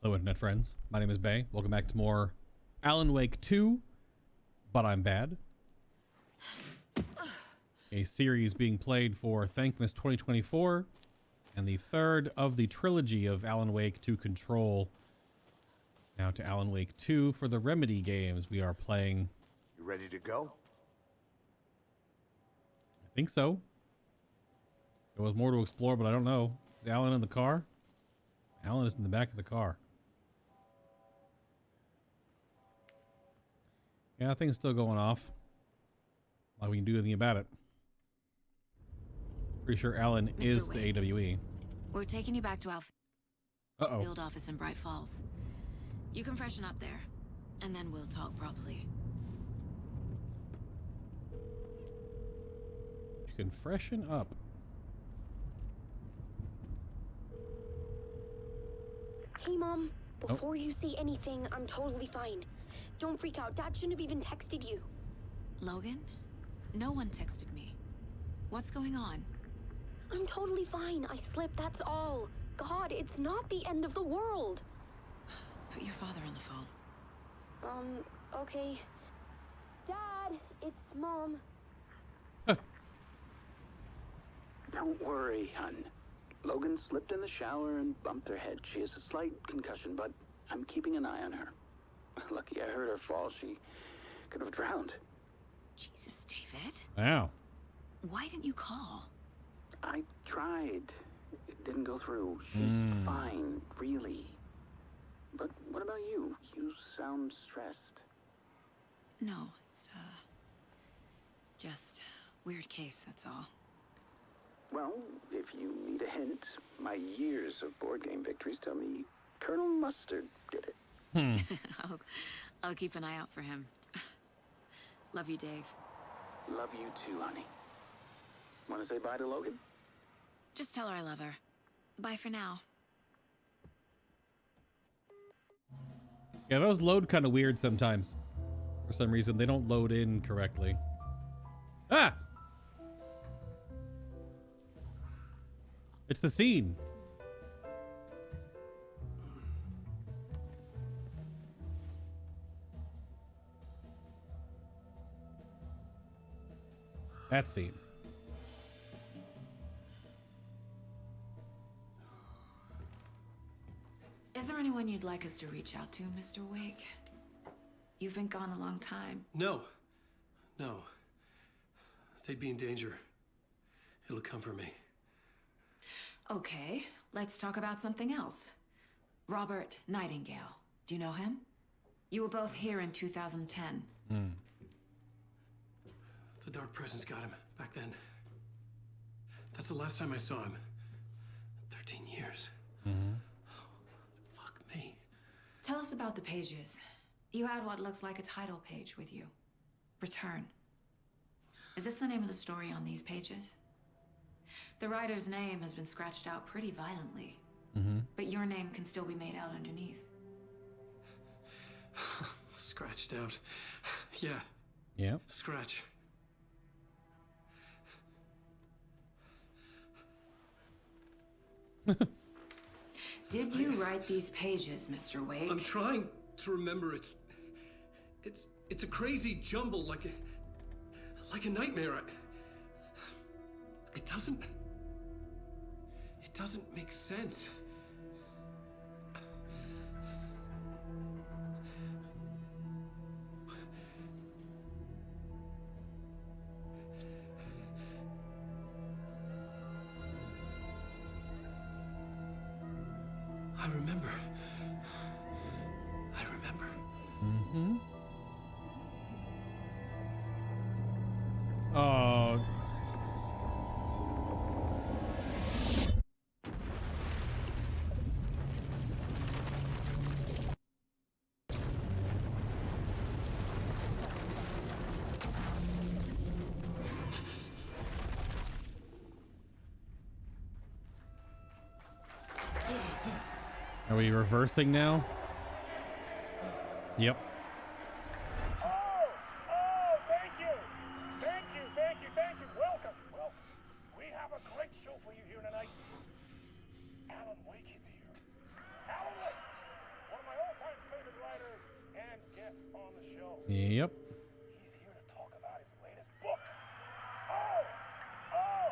Hello, internet friends. My name is Bay. Welcome back to more Alan Wake 2, But I'm Bad. A series being played for Thankmas 2024, and the third of the trilogy of Alan Wake 2 Control. Now to Alan Wake 2 for the Remedy games we are playing. You ready to go? I think so. There was more to explore, but I don't know. Is Alan in the car? Alan is in the back of the car. Yeah, thing's still going off. Like we can do anything about it. Pretty sure Alan is the AWE. We're taking you back to our field office in Bright Falls. You can freshen up there, and then we'll talk properly. You can freshen up. Hey, Mom. Before you say anything, I'm totally fine. Don't freak out. Dad shouldn't have even texted you. Logan? No one texted me. What's going on? I'm totally fine. I slipped, that's all. God, it's not the end of the world. Put your father on the phone. Okay. Dad, it's Mom. Don't worry, hon. Logan slipped in the shower and bumped her head. She has a slight concussion, but I'm keeping an eye on her. Lucky I heard her fall. She could have drowned. Jesus, David. Wow. Why didn't you call? I tried. It didn't go through. She's fine, really. But what about you? You sound stressed. No, it's, just weird case, that's all. Well, if you need a hint, my years of board game victories tell me Colonel Mustard did it. I'll keep an eye out for him. Love you, Dave. Love you too, honey. Want to say bye to Logan? Just tell her I love her. Bye for now. Yeah, those load kind of weird sometimes. For some reason, they don't load in correctly. Ah! It's the scene. That scene. Is there anyone you'd like us to reach out to, Mr. Wake? You've been gone a long time. No. They'd be in danger. It'll come for me. Okay, let's talk about something else. Robert Nightingale. Do you know him? You were both here in 2010. The Dark Presence got him back then. That's the last time I saw him. 13 years. Fuck me. Tell us about the pages. You had what looks like a title page with you. Return. Is this the name of the story on these pages? The writer's name has been scratched out pretty violently. But your name can still be made out underneath. Scratched out. Yeah. Yeah. Scratch. Did you write these pages, Mr. Wake? I'm trying to remember. It's a crazy jumble, like a nightmare. It doesn't make sense. I remember. Oh. Are we reversing now? Yep. Thank you. Welcome. We have a great show for you here tonight. Alan Wake is here. Alan Wake! Yep. He's here to talk about his latest book. Oh!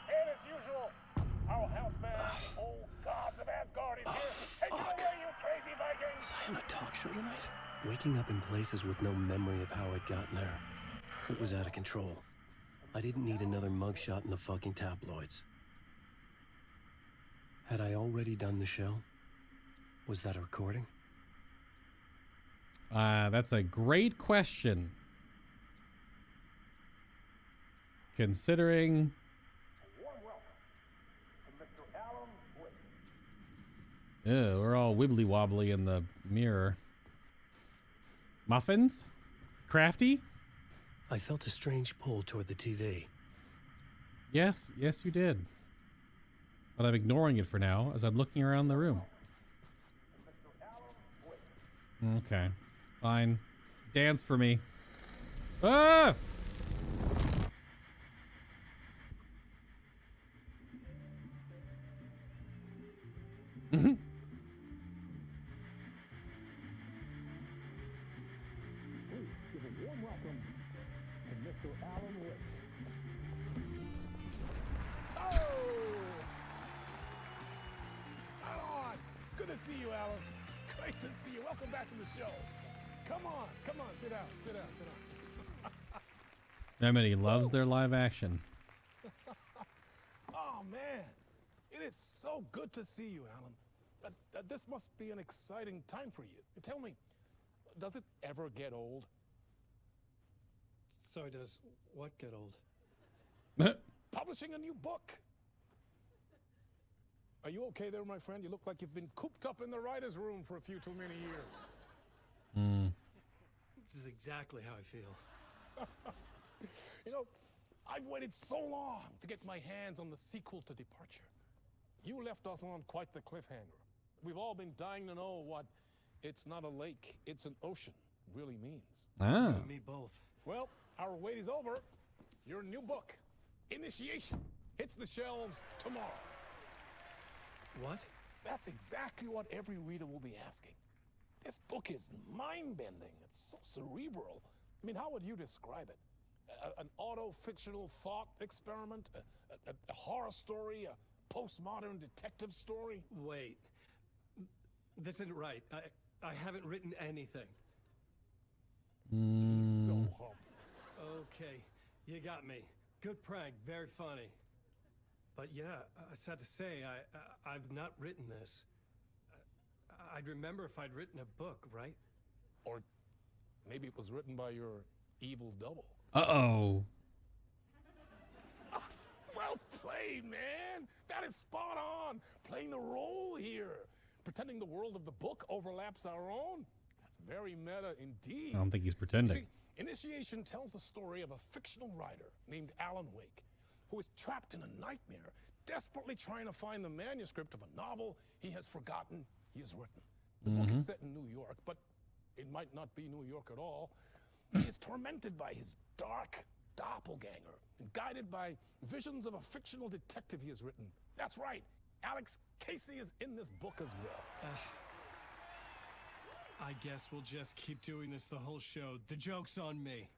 And as usual, our house band, the old gods of Asgard, is here. Take it away, you crazy Vikings! Was I on a talk show tonight? Waking up in places with no memory of how I'd gotten there. It was out of control. I didn't need another mugshot in the fucking tabloids. Had I already done the show? Was that a recording? That's a great question. Considering... A warm welcome to Mr. Alan Wake. We're all wibbly wobbly in the mirror. Muffins? Crafty? I felt a strange pull toward the TV. Yes, you did. But I'm ignoring it for now as I'm looking around the room. Okay, fine. Dance for me. Ah! Good to see you, Alan. Great to see you. Welcome back to the show. Come on, sit down. Remedy loves their live action. Oh, man. It is so good to see you, Alan. This must be an exciting time for you. Tell me, does it ever get old? So does what get old? Publishing a new book. Are you okay there, my friend? You look like you've been cooped up in the writer's room for a few too many years. This is exactly how I feel. You know, I've waited so long to get my hands on the sequel to Departure. You left us on quite the cliffhanger. We've all been dying to know what "it's not a lake, it's an ocean" really means. Ah. You and me both. Well, our wait is over. Your new book, Initiation, hits the shelves tomorrow. What? That's exactly what every reader will be asking. This book is mind-bending. It's so cerebral. I mean, how would you describe it? An auto-fictional thought experiment? A horror story? A postmodern detective story? Wait. This isn't right. I haven't written anything. He's so humble. Okay, you got me. Good prank, very funny. But yeah, sad to say, I've not written this. I'd remember if I'd written a book, right? Or maybe it was written by your evil double. Uh-oh. Well played, man. That is spot on. Playing the role here. Pretending the world of the book overlaps our own. That's very meta indeed. I don't think he's pretending. See, Initiation tells the story of a fictional writer named Alan Wake, who is trapped in a nightmare, desperately trying to find the manuscript of a novel he has forgotten he has written. The book is set in New York, but it might not be New York at all. He is tormented by his dark doppelganger and guided by visions of a fictional detective he has written. That's right, Alex Casey is in this book as well. I guess we'll just keep doing this the whole show. The joke's on me.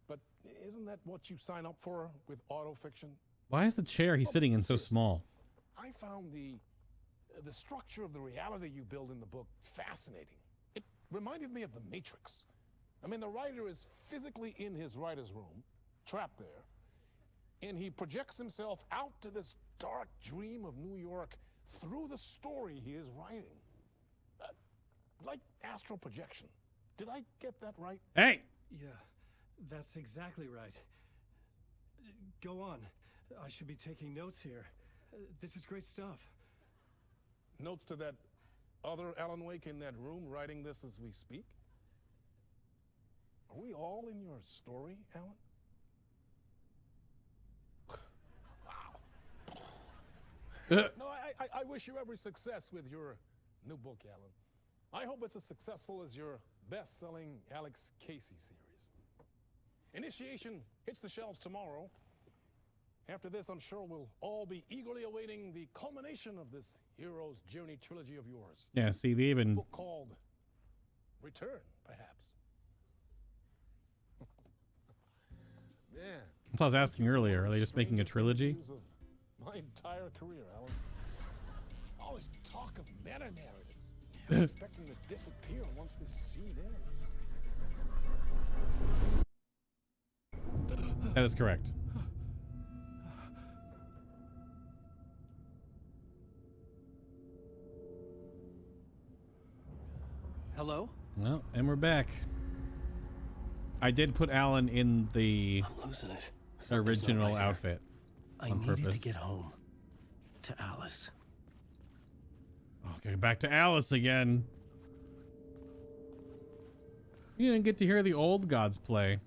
But isn't that what you sign up for with autofiction? Why is the chair he's sitting in so small? I found the structure of the reality you build in the book fascinating. It reminded me of The Matrix. I mean, the writer is physically in his writer's room, trapped there, and he projects himself out to this dark dream of New York through the story he is writing. Like astral projection. Did I get that right? Hey! Yeah, that's exactly right. Go on. I should be taking notes here. This is great stuff. Notes to that other Alan Wake in that room writing this as we speak? Are we all in your story, Alan? Wow. No, I wish you every success with your new book, Alan. I hope it's as successful as your best-selling Alex Casey series. Initiation hits the shelves tomorrow. After this, I'm sure we'll all be eagerly awaiting the culmination of this hero's journey trilogy of yours. Yeah, see, they A even... book called Return, perhaps. Yeah. That's what I was asking earlier. Are they just making a trilogy? Views of my entire career, Alan. All this talk of meta narratives. I'm expecting to disappear once this scene ends. That is correct. Hello? Well, and we're back. I did put Alan in the I'm losing it. Something's not original right here. outfit I on needed purpose. to get home. To Alice. Okay, back to Alice again. You didn't get to hear the old gods play.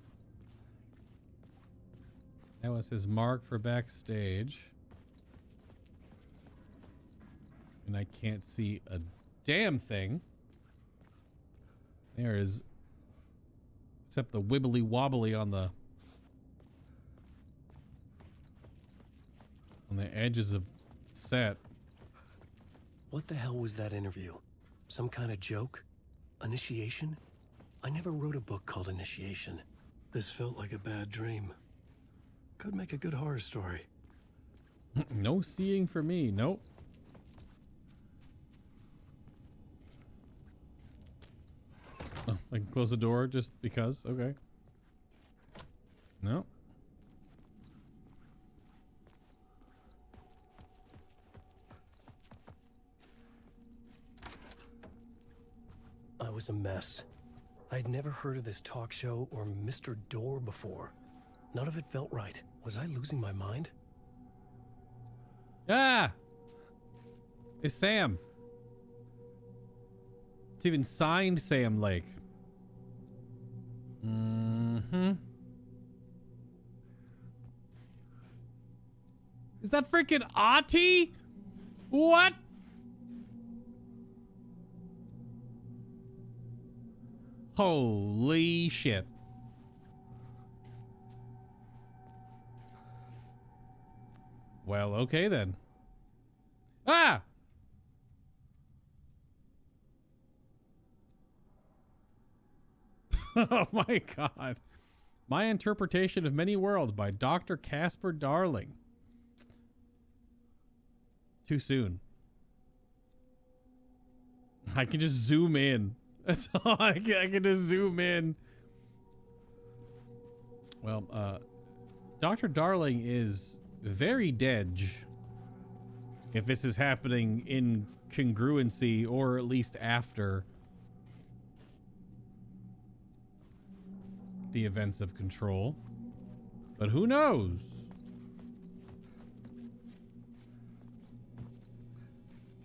That was his mark for backstage. And I can't see a damn thing. There is, except the wibbly wobbly on the edges of set. What the hell was that interview? Some kind of joke? Initiation? I never wrote a book called Initiation. This felt like a bad dream. Could make a good horror story. No seeing for me. Nope. Oh, I can close the door just because. Okay. No. I was a mess. I'd never heard of this talk show or Mr. Door before. None of it felt right. Was I losing my mind? Ah! It's Sam. It's even signed Sam Lake. Mm-hmm. Is that freaking Ahti? What? Holy shit. Well, okay then. Ah! Oh my god. My Interpretation of Many Worlds by Dr. Casper Darling. Too soon. I can just zoom in. That's all I can just zoom in. Well, Dr. Darling is very dead if this is happening in congruency or at least after the events of Control. But who knows?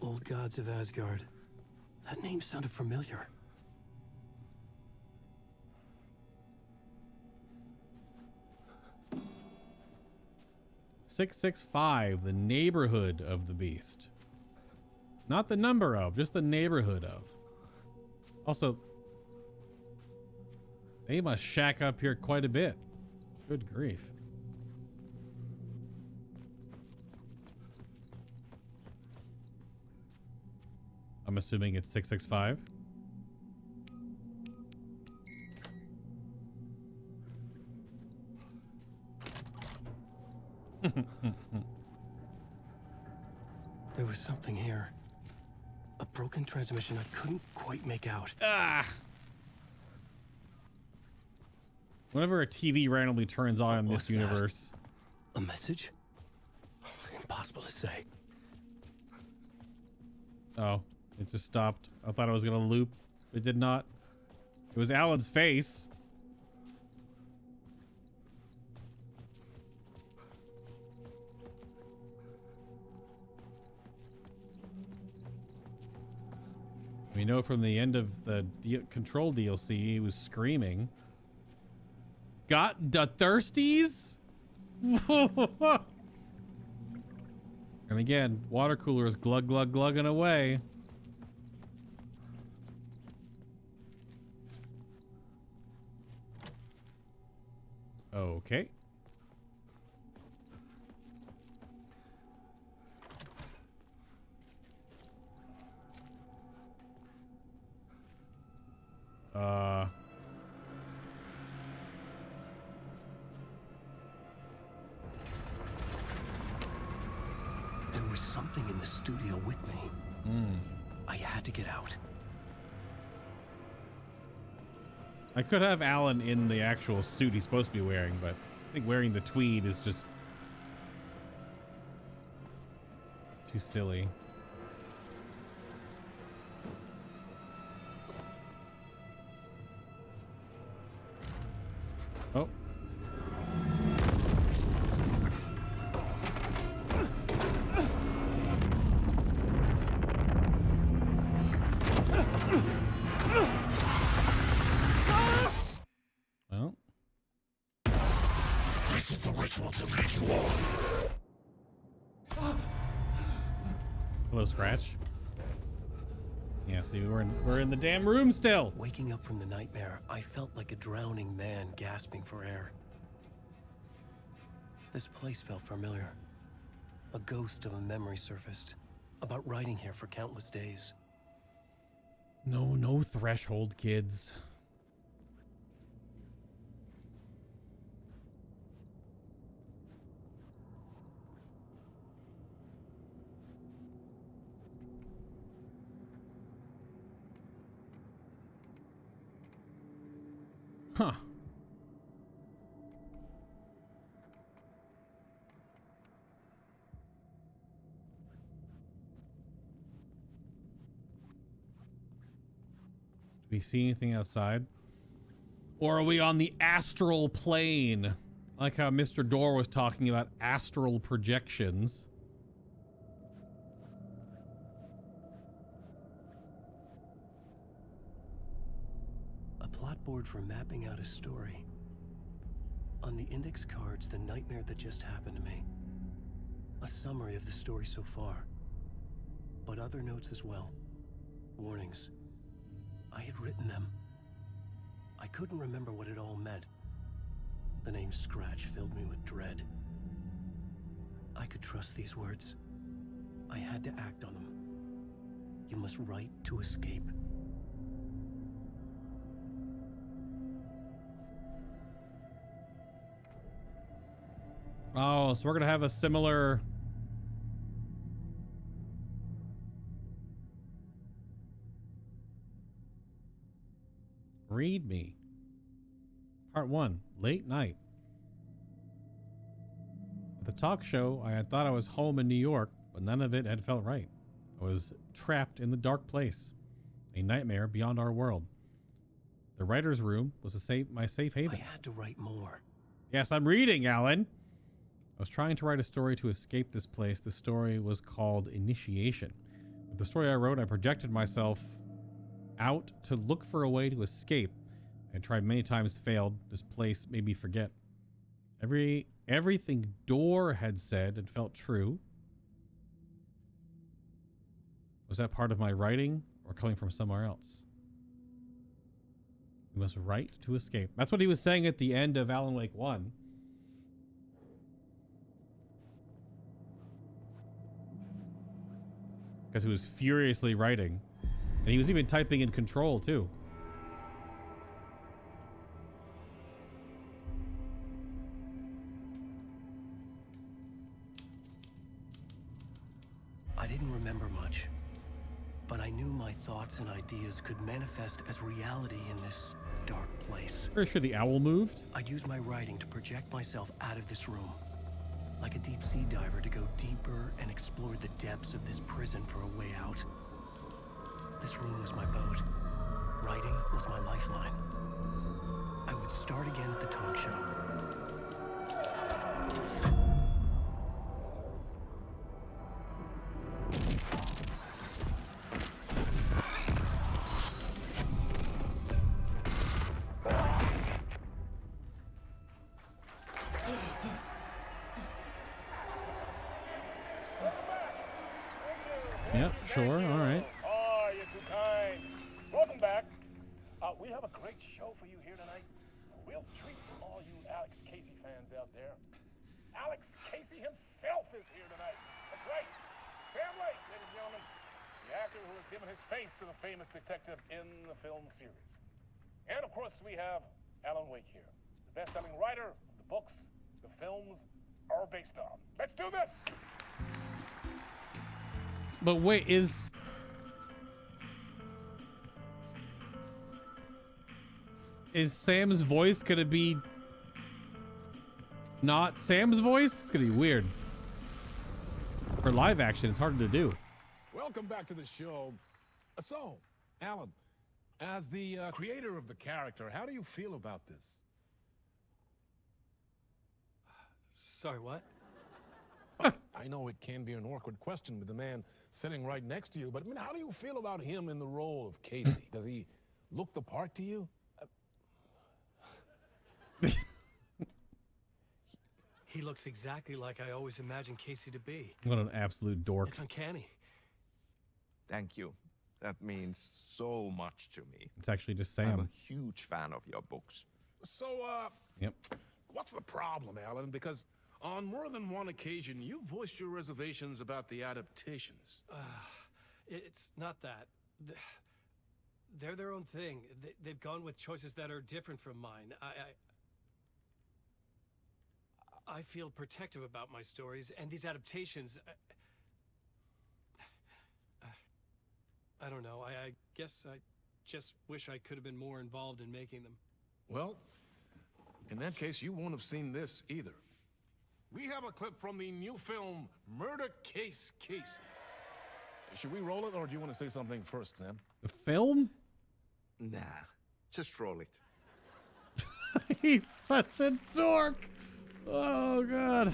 Old Gods of Asgard. That name sounded familiar. "665, the neighborhood of the beast." Not the number of, just the neighborhood of. Also, they must shack up here quite a bit. Good grief. I'm assuming it's 665. There was something here. A broken transmission I couldn't quite make out. Ah! Whenever a TV randomly turns on in What's this universe. A message? Impossible to say. Oh, it just stopped. I thought it was going to loop. It did not. It was Alan's face. We know from the end of the Control DLC, he was screaming. Got the thirsties? And again, water cooler is glug glug glugging away. Okay. something in the studio with me. I had to get out. I could have Alan in the actual suit he's supposed to be wearing, but I think wearing the tweed is just too silly. Oh. Well. This is the ritual to lead you on. Hello, Scratch. Yeah, see, we're in the damn room still. Waking up from the nightmare, I felt like a drowning man gasping for air. This place felt familiar. A ghost of a memory surfaced, about writing here for countless days. No threshold, kids. Huh. Do we see anything outside? Or are we on the astral plane? I like how Mr. Door was talking about astral projections. A plot board for mapping out a story. On the index cards, the nightmare that just happened to me. A summary of the story so far. But other notes as well. Warnings. I had written them. I couldn't remember what it all meant. The name Scratch filled me with dread. I could trust these words. I had to act on them. You must write to escape. Oh, so we're gonna have a similar... Read me. Part 1, late night. At the talk show, I had thought I was home in New York, but none of it had felt right. I was trapped in the dark place, a nightmare beyond our world. The writer's room was my safe haven. I had to write more. Yes, I'm reading, Alan. I was trying to write a story to escape this place. The story was called Initiation. With the story I wrote, I projected myself out to look for a way to escape. I tried many times, failed. This place made me forget. Everything Door had said and felt true. Was that part of my writing or coming from somewhere else? We must write to escape. That's what he was saying at the end of Alan Wake 1. Because he was furiously writing. And he was even typing in Control, too. I didn't remember much, but I knew my thoughts and ideas could manifest as reality in this dark place. Pretty sure the owl moved. I'd use my writing to project myself out of this room, like a deep sea diver to go deeper and explore the depths of this prison for a way out. This room was my boat. Writing was my lifeline. I would start again at the talk show. Yep, sure, all right. Oh, you're too kind. Welcome back. We have a great show for you here tonight. A real treat for all you Alex Casey fans out there. Alex Casey himself is here tonight. That's right. Sam Lake, ladies and gentlemen. The actor who has given his face to the famous detective in the film series. And of course, we have Alan Wake here. The best-selling writer the books the films are based on. Let's do this! But wait, is Sam's voice gonna be not Sam's voice? It's gonna be weird. For live action, it's harder to do. Welcome back to the show. So, Alan, as the creator of the character, how do you feel about this? Sorry, what? I know it can be an awkward question with the man sitting right next to you, but I mean, how do you feel about him in the role of Casey? Does he look the part to you? He looks exactly like I always imagined Casey to be. What an absolute dork. It's uncanny. Thank you. That means so much to me. It's actually just I'm Sam. a huge fan of your books. So, Yep. what's the problem, Alan? Because on more than one occasion, you voiced your reservations about the adaptations. It's not that. They're their own thing. They've gone with choices that are different from mine. I feel protective about my stories, and these adaptations... I don't know. I guess I just wish I could have been more involved in making them. Well, in that case, you won't have seen this either. We have a clip from the new film, Murder Case Casey. Should we roll it, or do you want to say something first, Sam? The film? Nah, just roll it. He's such a dork. Oh, God.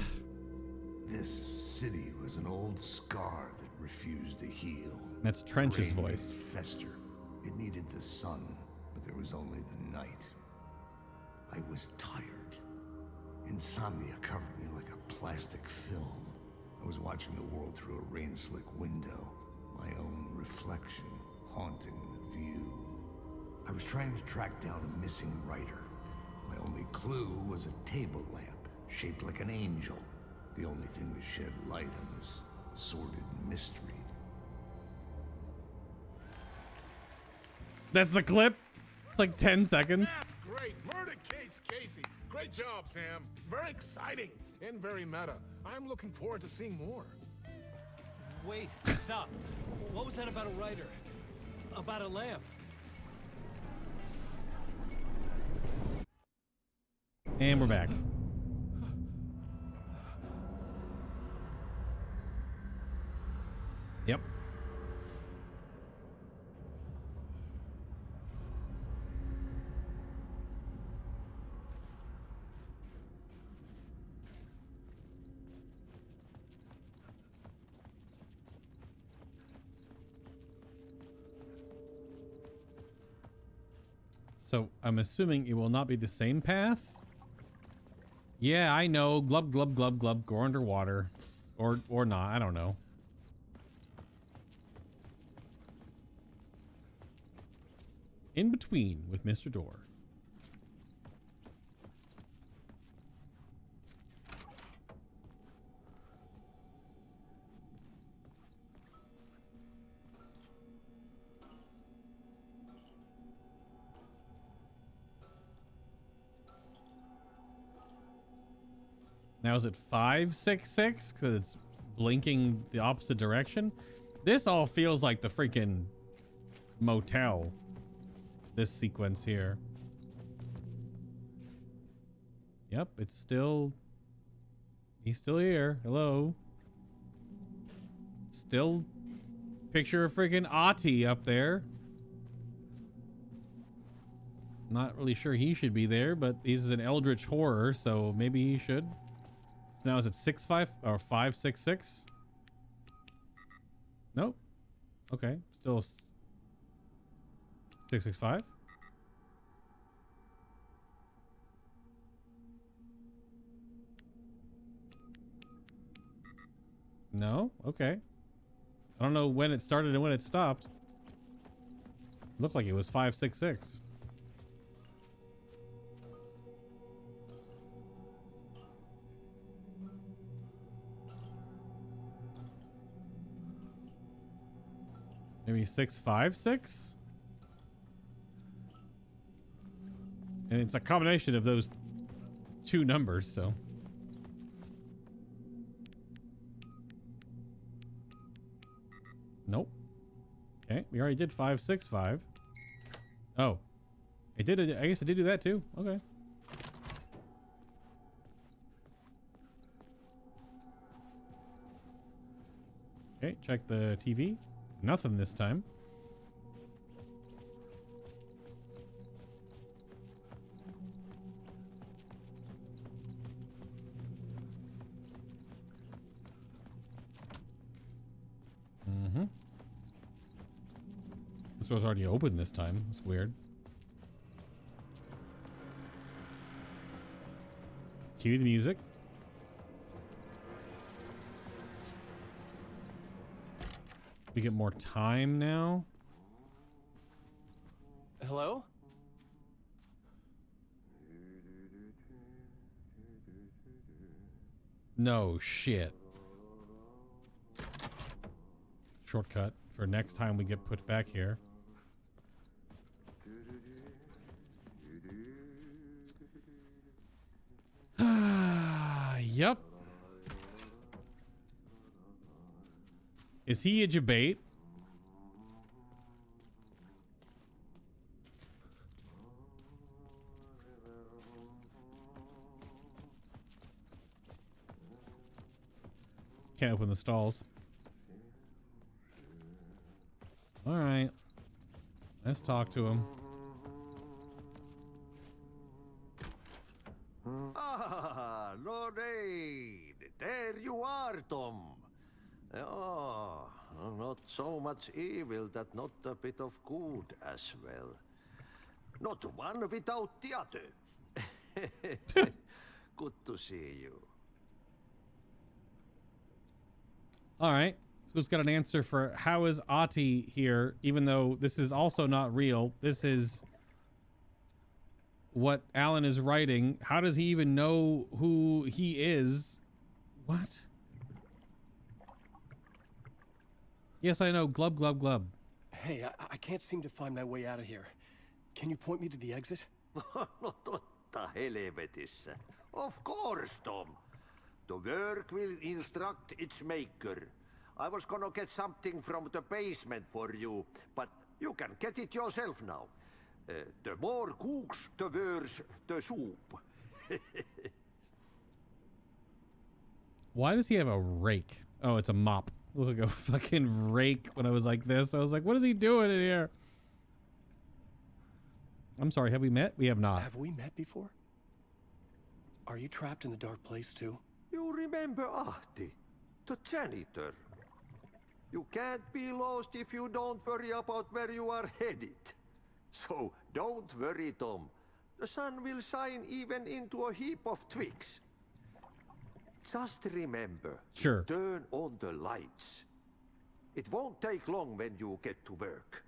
This city was an old scar that refused to heal. That's Trench's Rain voice. made it fester. It needed the sun, but there was only the night. I was tired. Insomnia covered me like a plastic film. I was watching the world through a rain-slick window, my own reflection haunting the view. I was trying to track down a missing writer. My only clue was a table lamp, shaped like an angel, the only thing to shed light on this sordid mystery. That's the clip? It's like 10 seconds. That's great. Murder Case Casey. Great job, Sam. Very exciting and very meta. I'm looking forward to seeing more. Wait, stop. What was that about a writer? About a lamp? And we're back. Yep. So I'm assuming it will not be the same path. Yeah, I know. Glub, glub, glub, glub. Go underwater. Or not. I don't know. In between with Mr. Door. Now is it 566 because it's blinking the opposite direction? This all feels like the freaking motel. This sequence here. Yep, it's still... He's still here. Hello. Still picture of freaking Ati up there. Not really sure he should be there, but he's an eldritch horror, so maybe he should. So now is it 6-5 or 5-6-6? Nope. Okay, still 6-6-5. No? Okay. I don't know when it started and when it stopped. Looked like it was 5-6-6. Maybe 6-5-6? And it's a combination of those two numbers, so. Nope. Okay, we already did 565. Oh. I did it. I guess I did do that too. Okay. Okay, check the TV. Nothing this time. Mm-hmm. This was already open this time. That's weird. Cue the music. We get more time now. Hello? No shit. Shortcut for next time we get put back here. Yep. Is he a debate? Can't open the stalls. All right. Let's talk to him. Ah, Lorraine! There you are, Tom. Oh, not so much evil that not a bit of good as well. Not one without the other. Good to see you. All right. Who's got an answer for how is Ati here, even though this is also not real? This is what Alan is writing. How does he even know who he is? What? Yes, I know. Glub, glub, glub. Hey, I can't seem to find my way out of here. Can you point me to the exit? No totta helvetissä. Of course, Tom. The work will instruct its maker. I was gonna get something from the basement for you, but you can get it yourself now. The more cooks, the worse the soup. Why does he have a rake? Oh, it's a mop. It looks like a fucking rake when I was like this. I was like, what is he doing in here? I'm sorry, have we met? We have not. Have we met before? Are you trapped in the dark place too? You remember Ahti, the janitor. You can't be lost if you don't worry about where you are headed. So don't worry, Tom. The sun will shine even into a heap of twigs. Just remember, Sure. turn on the lights. It won't take long when you get to work.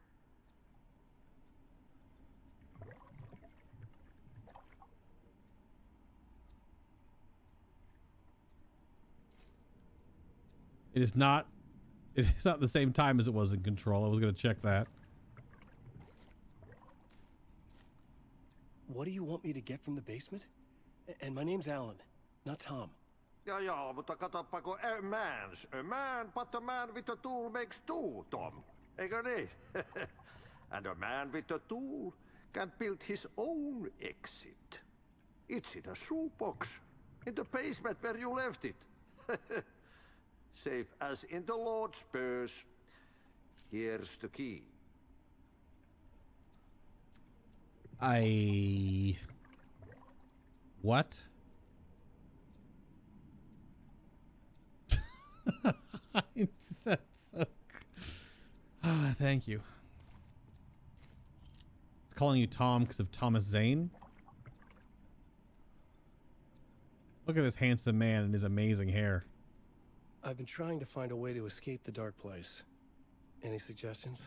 It is not the same time as it was in Control. I was going to check that. What do you want me to get from the basement? And my name's Alan, not Tom. Ja, mutta katoppa kun a man, but a man with a tool makes two, Tom. Eikö niin? And a man with a tool can build his own exit. It's in a shoebox, in the basement where you left it. Safe as in the Lord's purse. Here's the key. What? Thank you. It's calling you Tom because of Thomas Zane. Look at this handsome man and his amazing hair. I've been trying to find a way to escape the dark place. Any suggestions?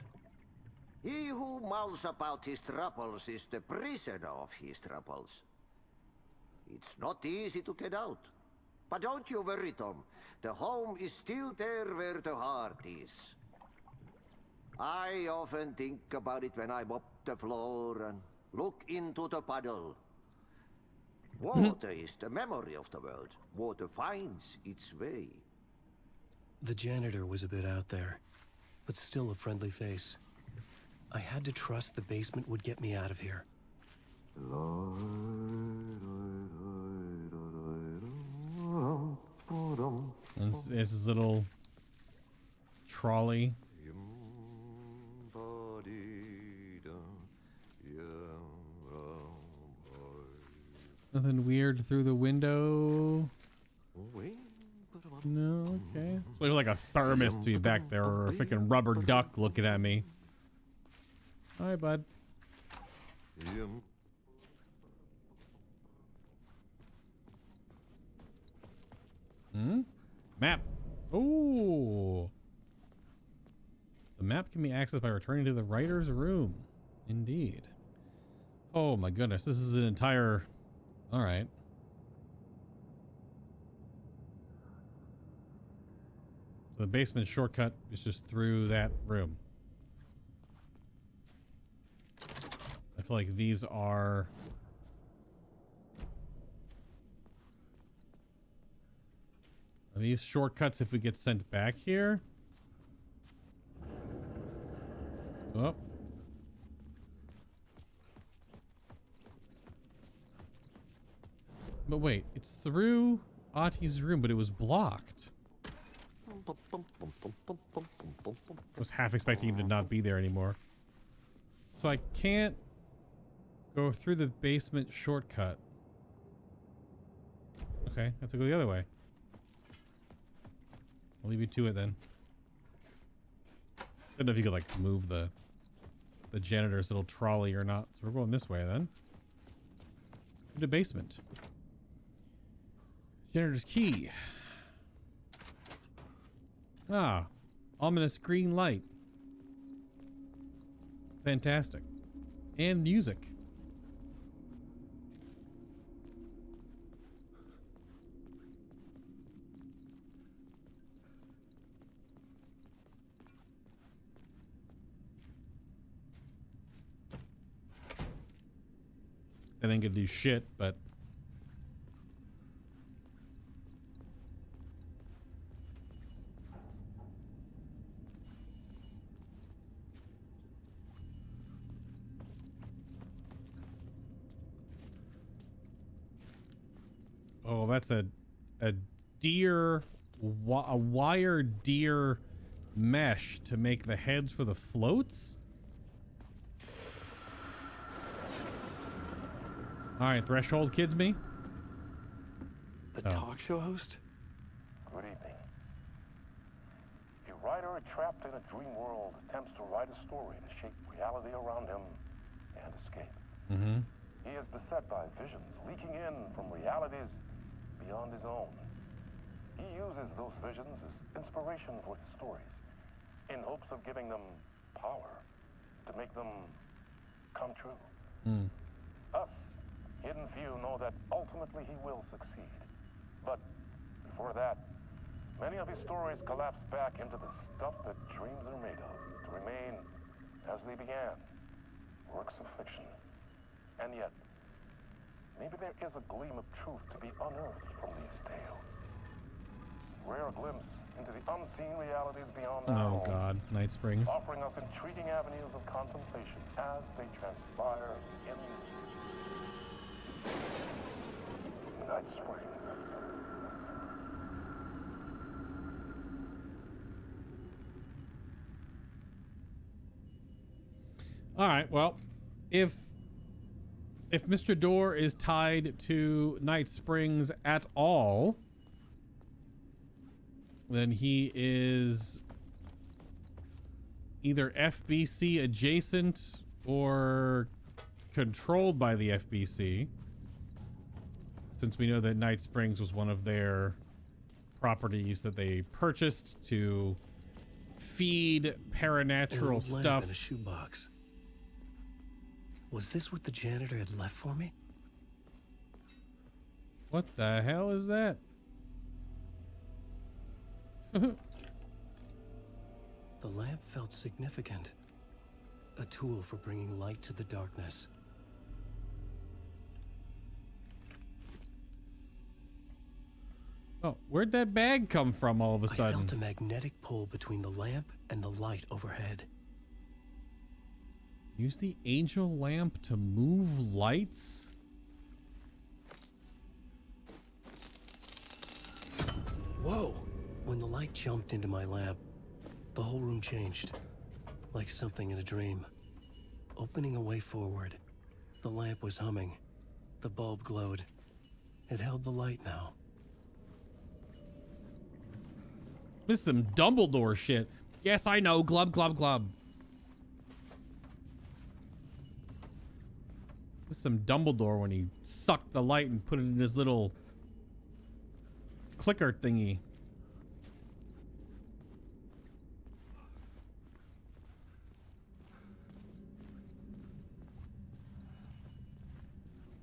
He who mouths about his troubles is the prisoner of his troubles. It's not easy to get out. But don't you worry, Tom. The home is still there where the heart is. I often think about it when I mop the floor and look into the puddle. Water is the memory of the world. Water finds its way. The janitor was a bit out there. but still a friendly face. I had to trust the basement would get me out of here. And there's this little trolley. Nothing weird through the window. No, okay. It's like a thermos to be back there, or a freaking rubber duck looking at me. Hi, bud. Map. Ooh. The map can be accessed by returning to the writer's room. Indeed. Oh my goodness, this is an entire... All right. So the basement shortcut is just through that room. I feel like these are... Are these shortcuts if we get sent back here? Oh. But wait, it's through Ahti's room, but it was blocked. I was half expecting him to not be there anymore. So I can't go through the basement shortcut. Okay, I have to go the other way. I'll leave you to it then. I don't know if you could like move the janitor's little trolley or not. So we're going this way then. To the basement. Janitor's key. Ah, ominous green light. Fantastic. And music. I ain't gonna do shit, but oh, that's a deer, a wire deer mesh to make the heads for the floats. All right, Threshold kids me. The talk show host? Good evening. A writer trapped in a dream world attempts to write a story to shape reality around him and escape. Mm-hmm. He is beset by visions leaking in from realities beyond his own. He uses those visions as inspiration for his stories, in hopes of giving them power, to make them come true. Us, hidden few, know that ultimately he will succeed. But before that, many of his stories collapse back into the stuff that dreams are made of, to remain as they began, works of fiction. And yet, maybe there is a gleam of truth to be unearthed from these tales. Rare glimpse into the unseen realities beyond our Oh God, Night Springs. offering us intriguing avenues of contemplation as they transpire in Night Springs. All right, well, if Mr. Door is tied to Night Springs at all, then he is either FBC adjacent or controlled by the FBC, since we know that Night Springs was one of their properties that they purchased to feed paranatural stuff. In a shoebox. Was this what the janitor had left for me? What the hell is that? The lamp felt significant. A tool for bringing light to the darkness. Oh, where'd that bag come from all of a I sudden? felt a magnetic pull between the lamp and the light overhead. Use the angel lamp to move lights? Whoa! When the light jumped into my lamp, the whole room changed. Like something in a dream. Opening a way forward. The lamp was humming. The bulb glowed. It held the light now. This is some Dumbledore shit. Yes, I know. Glub, glub, glub. This is some Dumbledore when he sucked the light and put it in his little clicker thingy.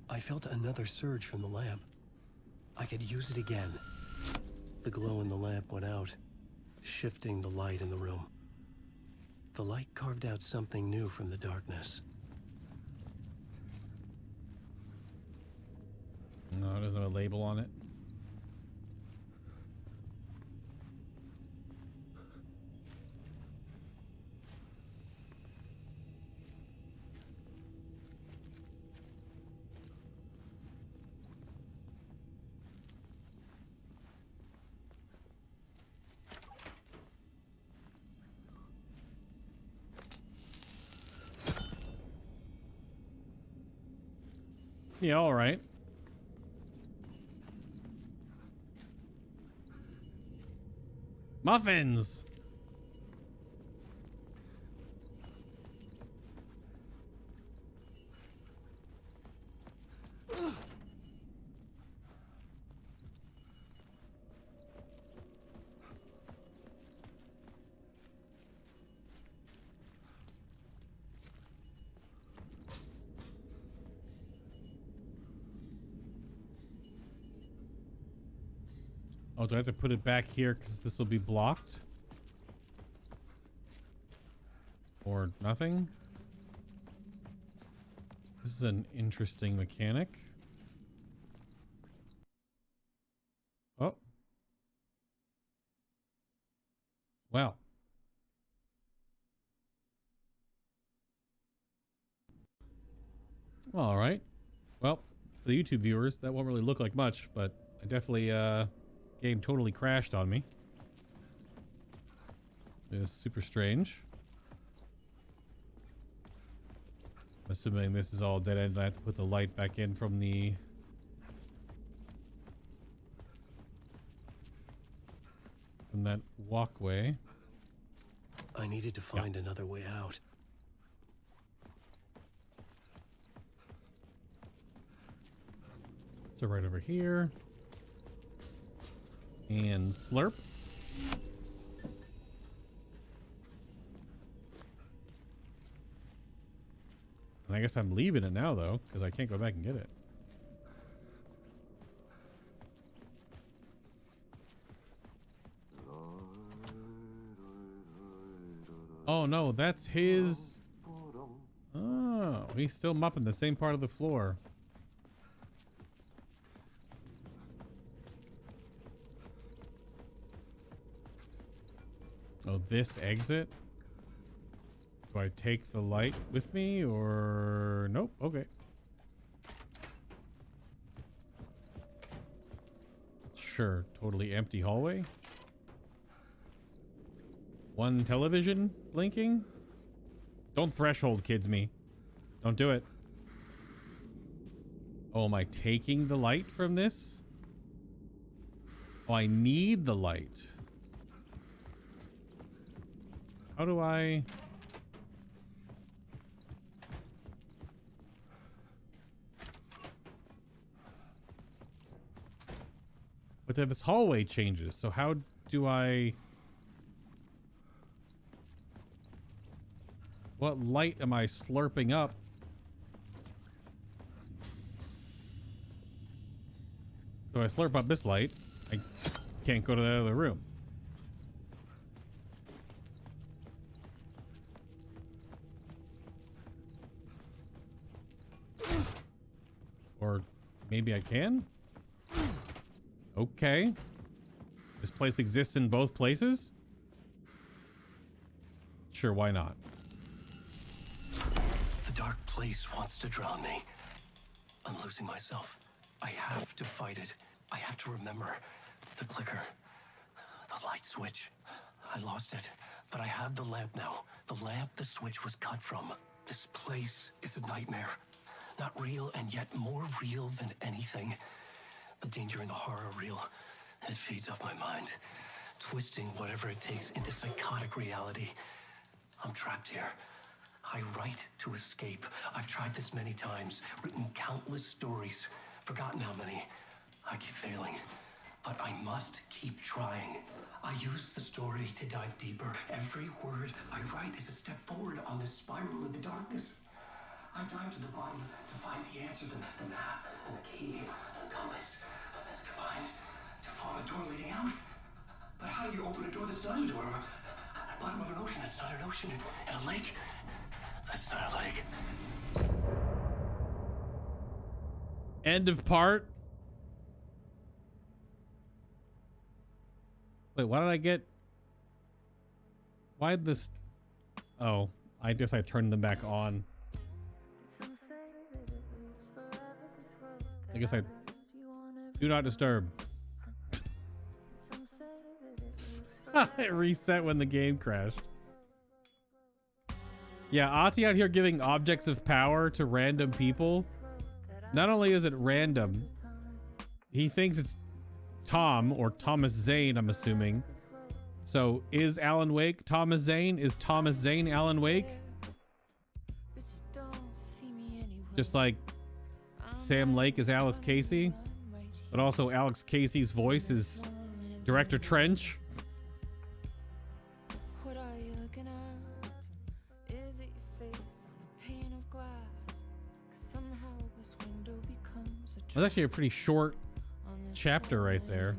I felt another surge from the lamp. I could use it again. The glow in the lamp went out, shifting the light in the room. The light carved out something new from the darkness. No, it doesn't have a label on it. Yeah, all right. Muffins. Oh, do I have to put it back here because this will be blocked? Or nothing? This is an interesting mechanic. Oh. Well. All right. Well, for the YouTube viewers, that won't really look like much, but I definitely, game totally crashed on me. It's super strange. Assuming this is all dead end, I have to put the light back in from that walkway. I needed to find another way out. So right over here. And slurp. And I guess I'm leaving it now, though, because I can't go back and get it. Oh, no, that's his... Oh, he's still mopping the same part of the floor. Oh, this exit? Do I take the light with me or nope? Okay. Sure, totally empty hallway. One television blinking. Don't threshold kids me. Don't do it. Oh, am I taking the light from this? Oh, I need the light. How do I... But then this hallway changes, so how do I... What light am I slurping up? So I slurp up this light, I can't go to that other room. Or maybe I can? Okay. This place exists in both places? Sure, why not? The dark place wants to drown me. I'm losing myself. I have to fight it. I have to remember the clicker, the light switch. I lost it, but I have the lamp now. The lamp the switch was cut from. This place is a nightmare. Not real, and yet more real than anything. The danger and the horror real. It feeds off my mind, twisting whatever it takes into psychotic reality. I'm trapped here. I write to escape. I've tried this many times, written countless stories, forgotten how many. I keep failing, but I must keep trying. I use the story to dive deeper. Every word I write is a step forward on this spiral in the darkness. I dive to the bottom to find the answer, the map, and the key, and the compass. It's combined to form a door leading out. But how do you open a door that's not a door? At the bottom of an ocean that's not an ocean, and a lake that's not a lake. End of part. Wait, why did I get... Why did this... Oh, I guess I turned them back on. I guess I... Do not disturb. It reset when the game crashed. Yeah, Ati out here giving objects of power to random people. Not only is it random, he thinks it's Tom, or Thomas Zane, I'm assuming. So, is Alan Wake Thomas Zane? Is Thomas Zane Alan Wake? Just like Sam Lake is Alex Casey, but also Alex Casey's voice is Director Trench. That's actually a pretty short chapter right there.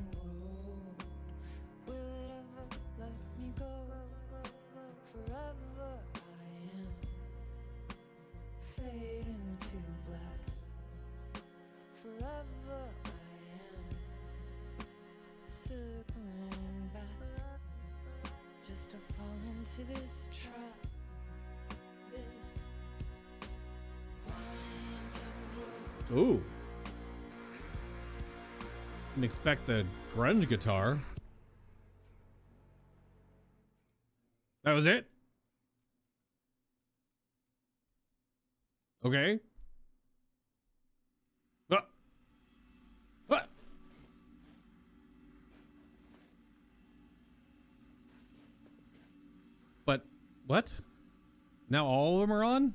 Ooh. Didn't expect the grunge guitar. That was it? Okay. But what? Now all of them are on?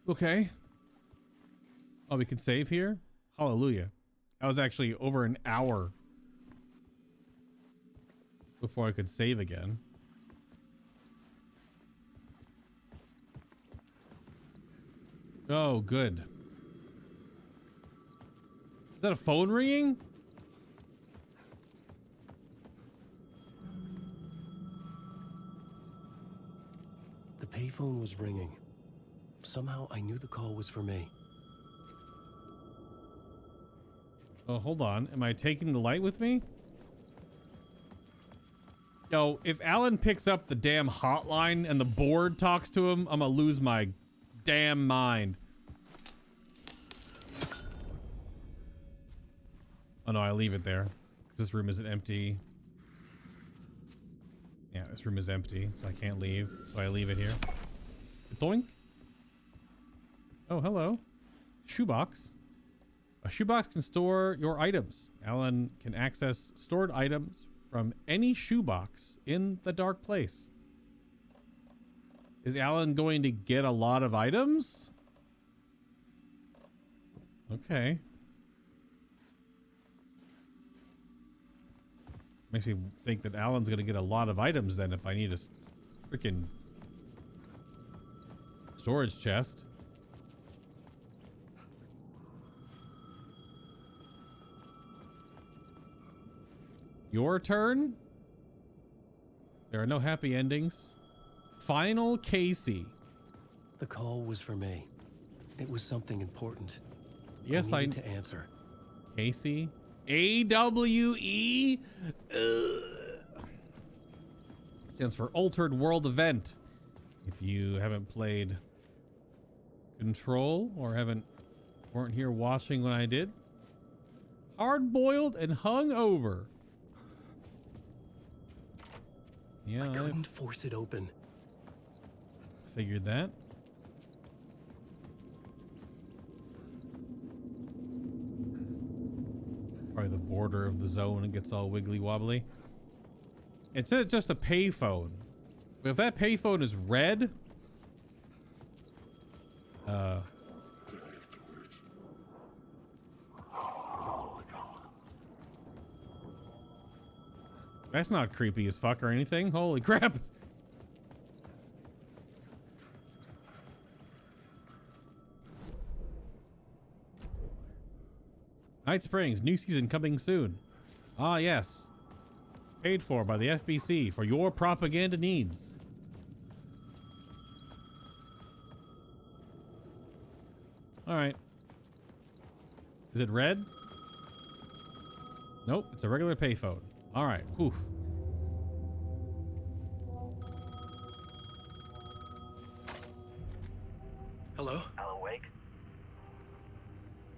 Okay. Oh, we can save here? Hallelujah. That was actually over an hour before I could save again. Oh, good. Is that a phone ringing? The payphone was ringing. Somehow I knew the call was for me. Oh, hold on. Am I taking the light with me? Yo, if Alan picks up the damn hotline and the board talks to him, I'm gonna lose my damn mind. Oh no, I leave it there. This room isn't empty. Yeah, this room is empty, so I can't leave. So I leave it here. Doink. Oh, hello. Shoebox. A shoebox can store your items. Alan can access stored items from any shoebox in the dark place. Is Alan going to get a lot of items? Okay. Makes me think that Alan's going to get a lot of items then if I need a freaking storage chest. Your turn? There are no happy endings. Final Casey. The call was for me. It was something important. Yes, I needed to answer. Casey. AWE stands for Altered World Event. If you haven't played Control or weren't here watching when I did, hard boiled and hung over. Yeah, I couldn't force it open. Figured that. Probably the border of the zone and gets all wiggly wobbly. It's just a payphone. If that payphone is red, that's not creepy as fuck or anything. Holy crap. Night Springs, new season coming soon. Ah, yes. Paid for by the FBC for your propaganda needs. All right. Is it red? Nope, it's a regular payphone. All right, poof. Hello? Alan Wake?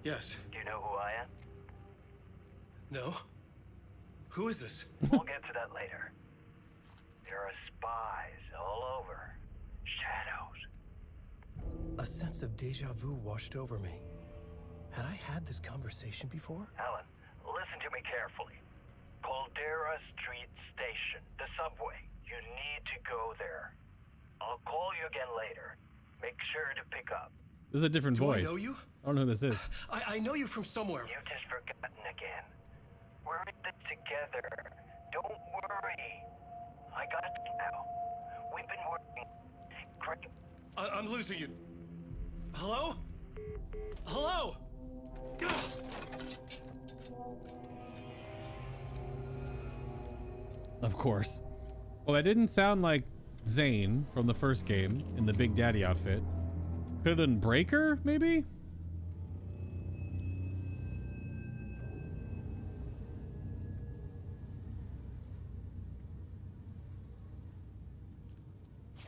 Yes. Do you know who I am? No? Who is this? We'll get to that later. There are spies all over. Shadows. A sense of deja vu washed over me. Had I had this conversation before? Alan, listen to me carefully. Caldera Street Station, the subway. You need to go there. I'll call you again later. Make sure to pick up. This is a different Do voice. I know you? I don't know who this is. I know you from somewhere. You've just forgotten again. We're in this together. Don't worry. I got you now. We've been working. Great. I'm losing you. Hello? Hello? Of course. Well, that didn't sound like Zane from the first game in the Big Daddy outfit. Could have been Breaker, maybe?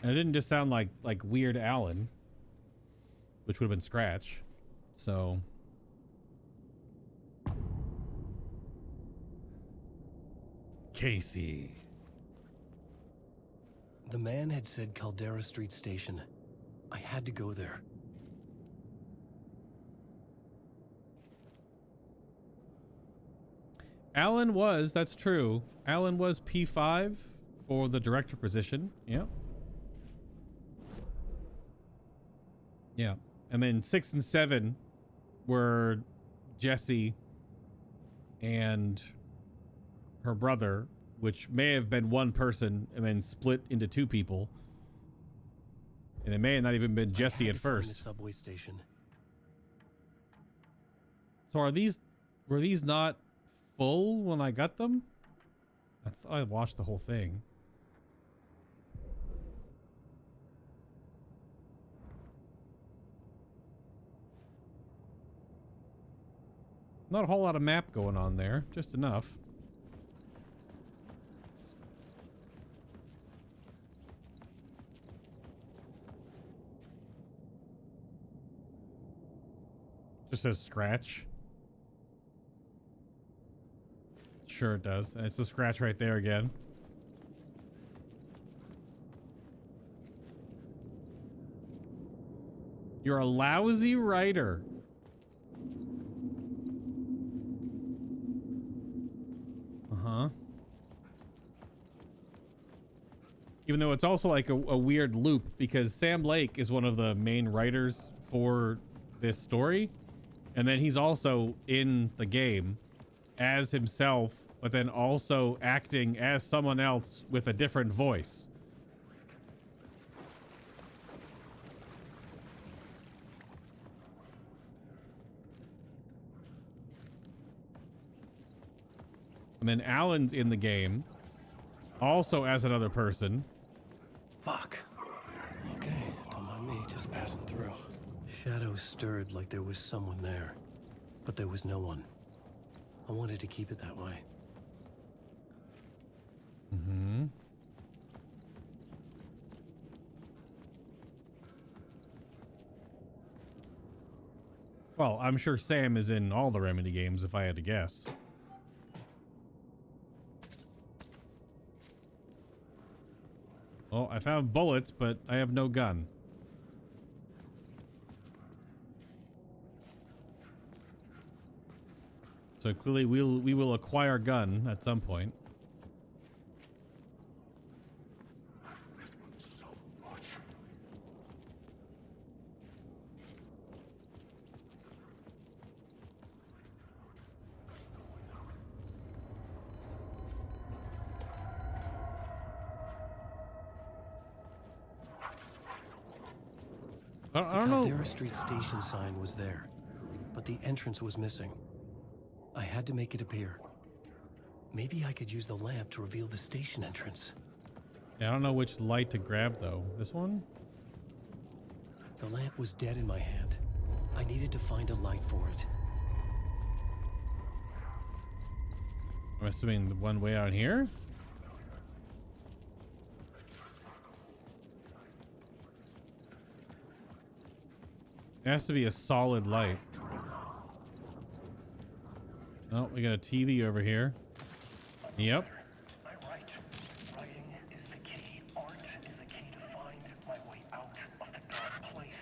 And it didn't just sound like Weird Alan, which would have been Scratch. So Casey. The man had said Caldera Street Station. I had to go there. Alan was, that's true. Alan was P5 for the director position. Yep. Yeah. And then 6 and 7 were Jesse and her brother, which may have been one person and then split into two people. And it may have not even been Jesse at first. The subway station. So were these not full when I got them? I thought I watched the whole thing. Not a whole lot of map going on there, just enough. Just says Scratch. Sure it does. And it's a Scratch right there again. You're a lousy writer. Uh-huh. Even though it's also like a weird loop, because Sam Lake is one of the main writers for this story. And then he's also in the game as himself, but then also acting as someone else with a different voice. And then Alan's in the game, also as another person. Fuck. Okay, don't mind me, just passing through. Shadows stirred like there was someone there, but there was no one. I wanted to keep it that way. Mm-hmm. Well, I'm sure Sam is in all the Remedy games if I had to guess. Well, I found bullets, but I have no gun. So clearly we will acquire a gun at some point. I don't know. The Caldera Street station sign was there, but the entrance was missing. I had to make it appear. Maybe I could use the lamp to reveal the station entrance. Yeah, I don't know which light to grab though. This one? The lamp was dead in my hand. I needed to find a light for it. I'm assuming the one way out here? It has to be a solid light. Oh, we got a TV over here. Yep. I write. Writing is the key. Art is the key to find my way out of the dark place.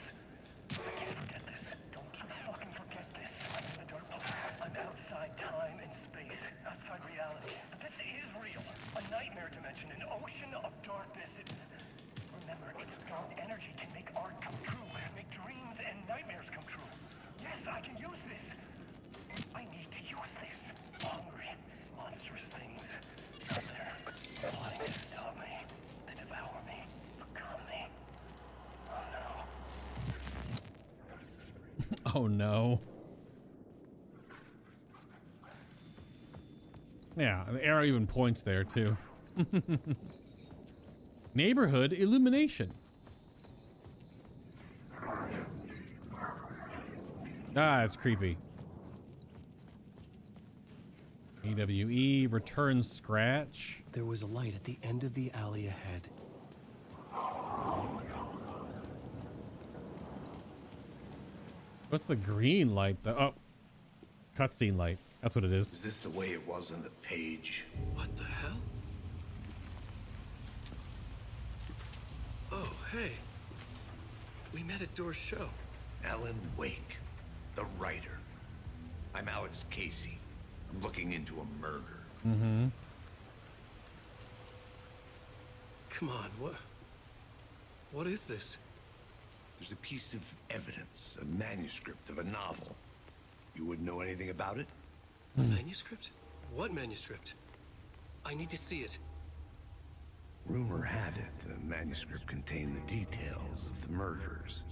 I can't forget this. Don't you fucking forget this. I'm in the dark place. I'm outside time and space. Outside reality. But this is real. A nightmare dimension. An ocean of darkness. Remember, its dark energy can make art come true. Make dreams and nightmares come true. Yes, I can use this. I need to use this. Hungry, monstrous things out there, plotting to stop me, to devour me, become me. Oh no. Oh no. Yeah, the arrow even points there too. Neighborhood illumination. Ah, it's creepy. AWE, return scratch. There was a light at the end of the alley ahead. What's the green light though? Oh, cutscene light. That's what it is. Is this the way it was on the page? What the hell? Oh, hey. We met at Door's show. Alan Wake, the writer. I'm Alex Casey. I'm looking into a murder. Mm-hmm. Come on, what is this? There's a piece of evidence, a manuscript of a novel. You wouldn't know anything about it? A manuscript? What manuscript? I need to see it. Rumor had it the manuscript contained the details of the murders.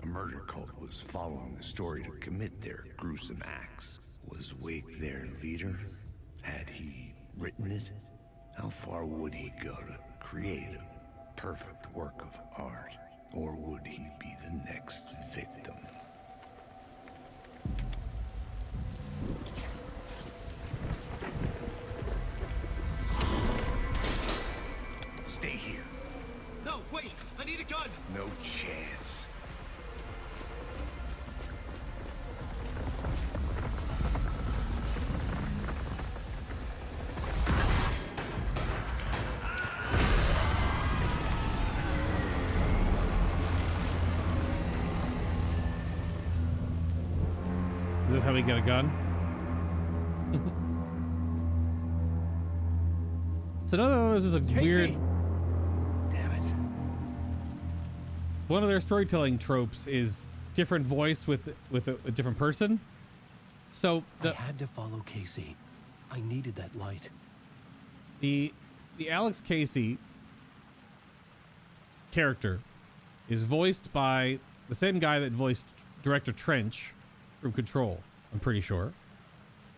A murder cult was following the story to commit their gruesome acts. Was Wake their leader? Had he written it? How far would he go to create a perfect work of art? Or would he be the next victim? Stay here. No, wait! I need a gun! No chance. Is this how we get a gun? So another this is a Casey! weird. Damn it. One of their storytelling tropes is different voice with a different person. So I had to follow Casey. I needed that light. the Alex Casey character is voiced by the same guy that voiced Director Trench from Control, I'm pretty sure,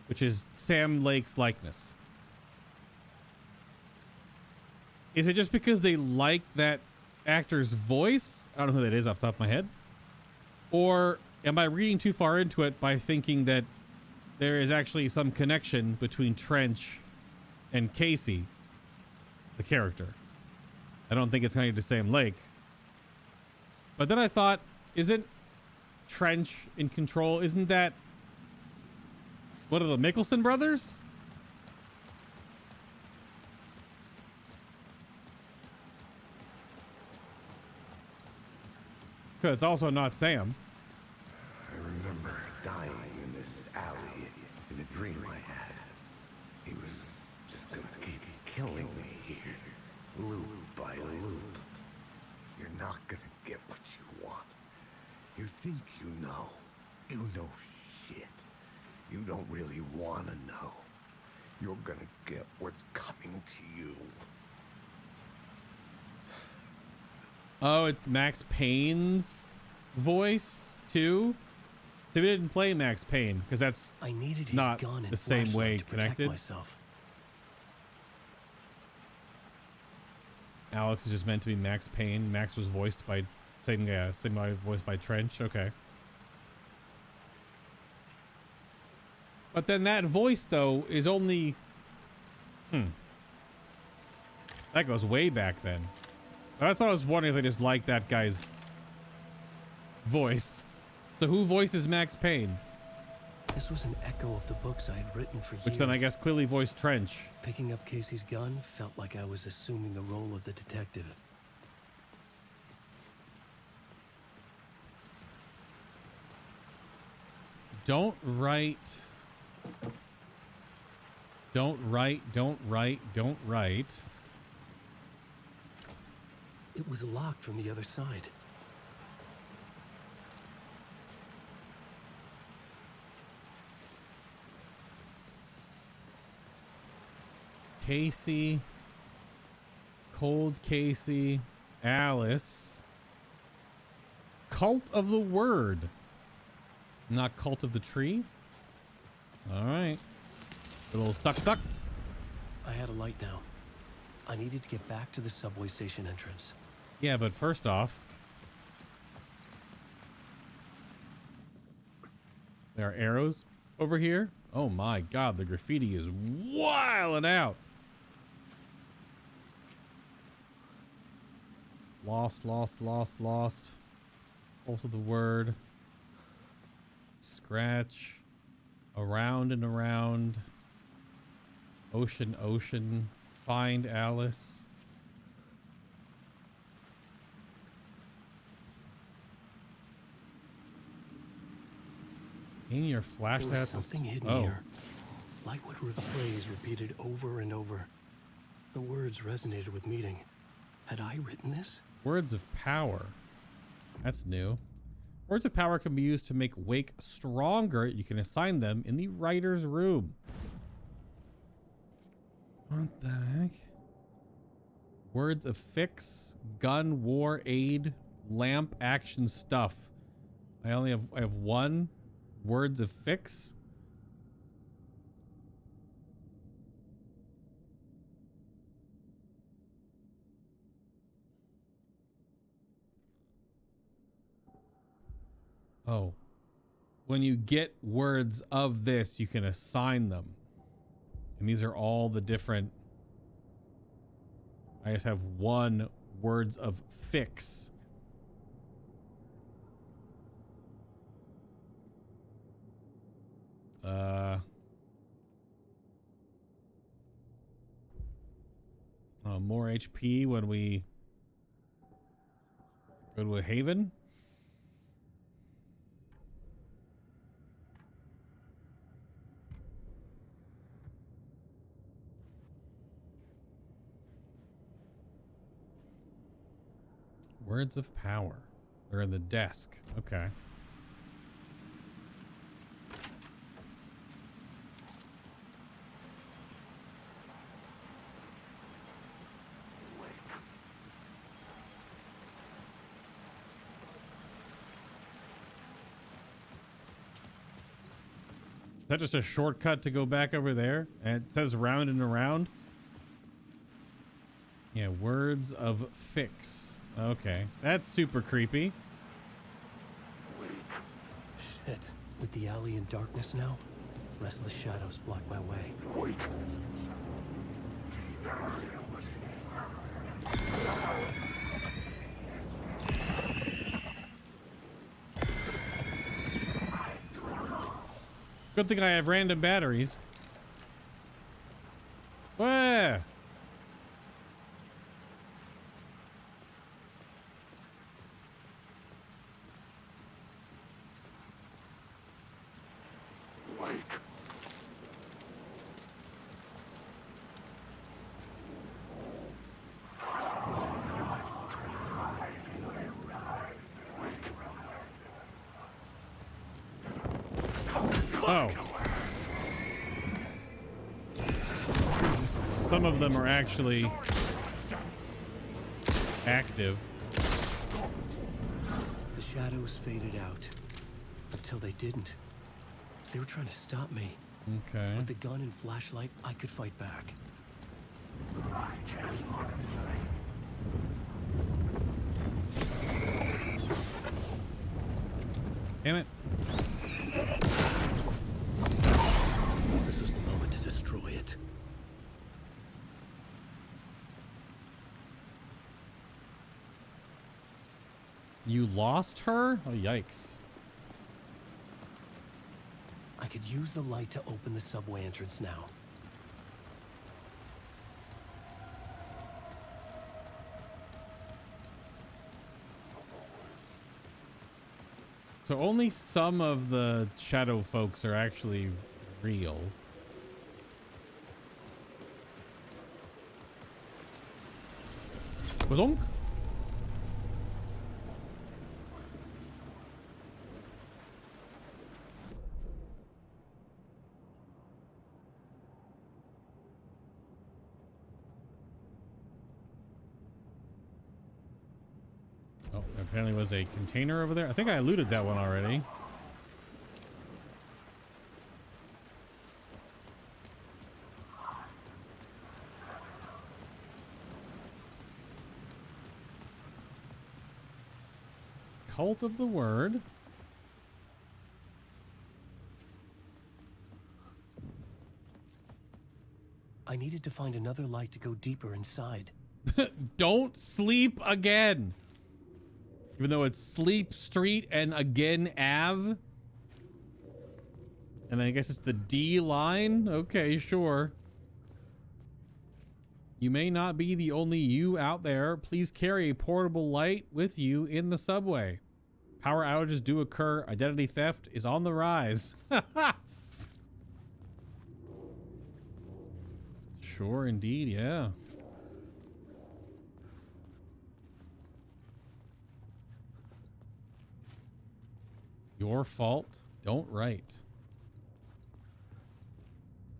which is Sam Lake's likeness. Is it just because they like that actor's voice? I don't know who that is off the top of my head. Or am I reading too far into it by thinking that there is actually some connection between Trench and Casey, the character. I don't think it's connected to the same lake. But then I thought, isn't Trench in control? Isn't that one of the Mickelson brothers? Because it's also not Sam. I remember dying in this alley in a dream I had. He was just gonna keep killing me here, loop by loop. You're not gonna get what you want. You think you know. You know shit. You don't really want to know. You're gonna get what's coming to you. Oh, it's Max Payne's voice too. So we didn't play Max Payne because that's I needed his not gun and the same way flashlight to protect connected. myself. Alex is just meant to be Max Payne. Max was voiced by same guy voiced by Trench. Okay. But then that voice though is only that goes way back then. That's what I was wondering if they just liked that guy's voice. So who voices Max Payne? This was an echo of the books I had written for years. Which then I guess clearly voiced Trench. Picking up Casey's gun felt like I was assuming the role of the detective. Don't write. Don't write. Don't write. Don't write. It was locked from the other side. Casey. Cold Casey. Alice. Cult of the Word. Not Cult of the Tree? Alright. Little suck. I had a light now. I needed to get back to the subway station entrance. Yeah, but first off, there are arrows over here. Oh my god, the graffiti is wilding out. Lost. Cult of the Word. Scratch. Around and around. Ocean. Find Alice. In your flash There was something hidden here. Lightwood phrase repeated over and over. The words resonated with meaning. Had I written this? Words of power. That's new. Words of power can be used to make Wake stronger. You can assign them in the writer's room. What the heck? Words of fix, gun, war, aid, lamp, action, stuff. I have one. Words of fix. Oh. When you get words of this, you can assign them. And these are all the different... I just have one words of fix. More HP when we go to a haven. Words of power. They're in the desk. Okay. Is that just a shortcut to go back over there? And it says round and around. Yeah, words of fix. Okay, that's super creepy. Shit. With the alley in darkness now, Restless shadows block my way. Wait. Good thing I have random batteries. Where? Wait. Oh. Some of them are actually active. The shadows faded out. Until they didn't. They were trying to stop me. Okay. With the gun and flashlight, I could fight back. Damn it. This was the moment to destroy it. You lost her? Oh, yikes. I could use the light to open the subway entrance now. So only some of the shadow folks are actually real. Badonk. Oh, apparently was a container over there. I think I looted that one already. Cult of the Word. I needed to find another light to go deeper inside. Don't sleep again. Even though it's Sleep Street and again Ave. And I guess it's the D line. Okay, sure. You may not be the only you out there. Please carry a portable light with you in the subway. Power outages do occur. Identity theft is on the rise. Sure, indeed, yeah. Your fault. Don't write.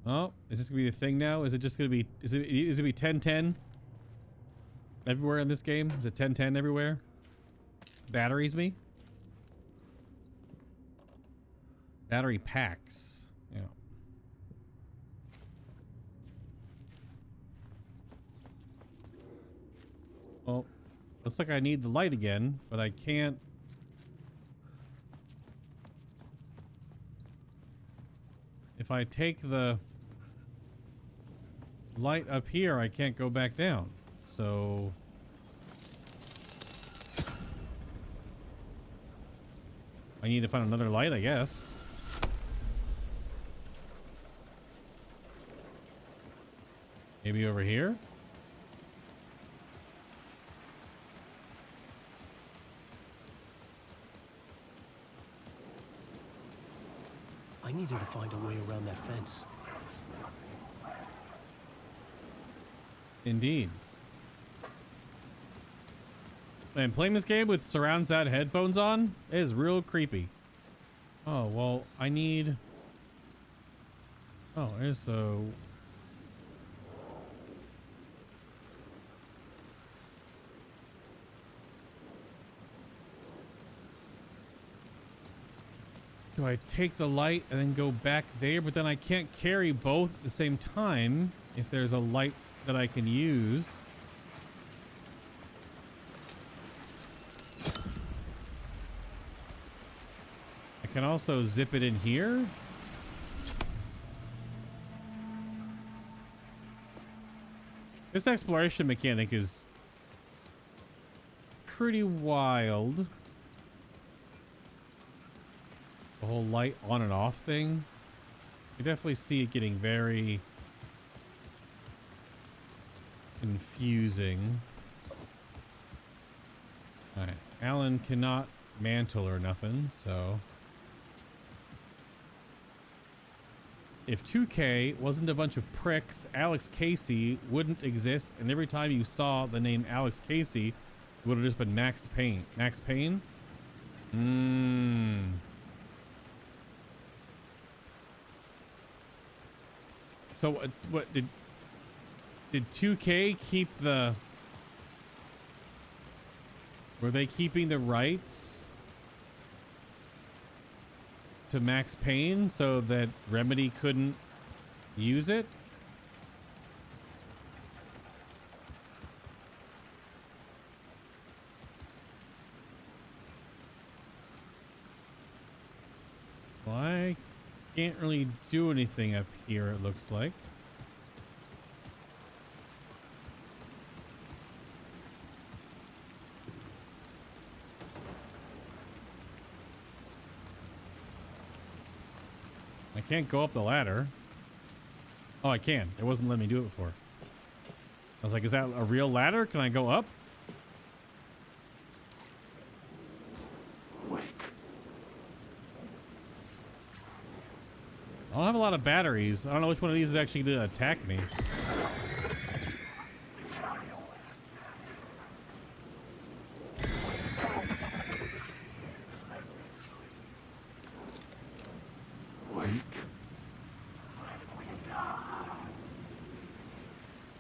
Oh, is this gonna be a thing now? Is it just gonna be? Is it gonna be 1010 everywhere in this game? Is it 1010 everywhere? Batteries me. Battery packs. Yeah. Well, looks like I need the light again, but I can't. If I take the light up here, I can't go back down. So I need to find another light, I guess. Maybe over here? I needed to find a way around that fence. Indeed. Man, playing this game with surround sound headphones on is real creepy. Oh, well, I need... Oh, there's so... Do I take the light and then go back there? But then I can't carry both at the same time if there's a light that I can use. I can also zip it in here. This exploration mechanic is pretty wild. The whole light on and off thing. You definitely see it getting very confusing. Alright, Alan cannot mantle or nothing, so... If 2K wasn't a bunch of pricks, Alex Casey wouldn't exist, and every time you saw the name Alex Casey, it would have just been Max Payne. Max Payne? So what did 2K keep the... Were they keeping the rights to Max Payne so that Remedy couldn't use it? Well, I can't really do anything up here, it looks like. I can't go up the ladder. Oh, I can. It wasn't letting me do it before. I was like, is that a real ladder? Can I go up? Wake. I don't have a lot of batteries. I don't know which one of these is actually going to attack me.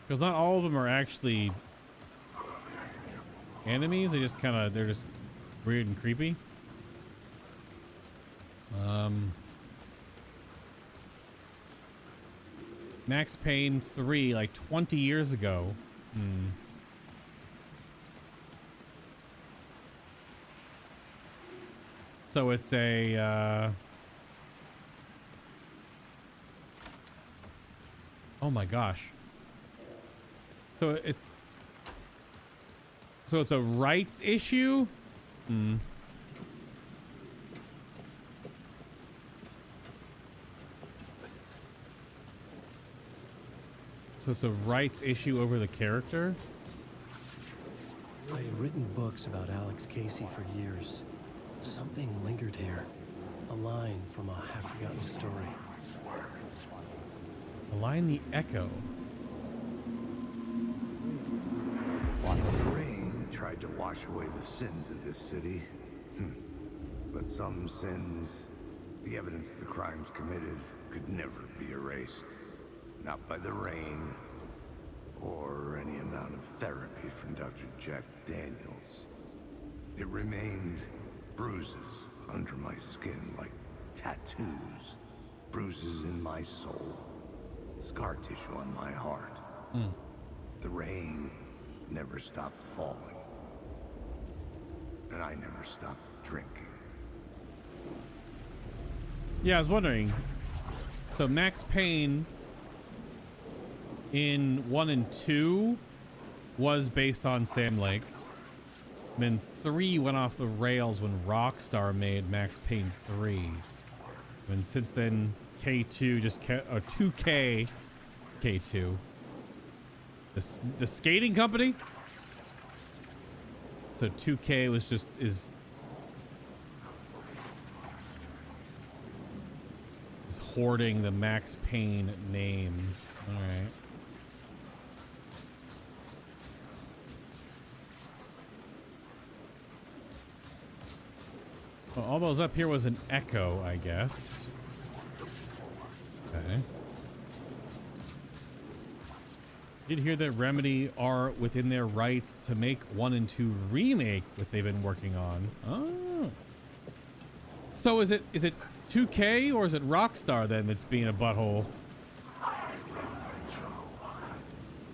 Because not all of them are actually enemies. They're just weird and creepy. Max Payne 3, like 20 years ago. So it's a, oh my gosh. So it's a rights issue? So it's a rights issue over the character? I had written books about Alex Casey for years. Something lingered here. A line from a half-forgotten story. A line the echo. The rain tried to wash away the sins of this city. But some sins, the evidence of the crimes committed, could never be erased. Not by the rain, or any amount of therapy from Dr. Jack Daniels. It remained bruises under my skin, like tattoos. Bruises in my soul. Scar tissue on my heart. The rain never stopped falling. And I never stopped drinking. Yeah, I was wondering. So Max Payne in 1 and 2 was based on Sam Lake. Then 3 went off the rails when Rockstar made Max Payne 3. And since then, K2 just kept, or 2K, K2. The skating company? So 2K was just, is hoarding the Max Payne name. All right. Well, all those up here was an echo, I guess. Okay. Did hear that Remedy are within their rights to make 1 and 2 remake that they've been working on. Oh. So is it 2K or is it Rockstar then that's being a butthole?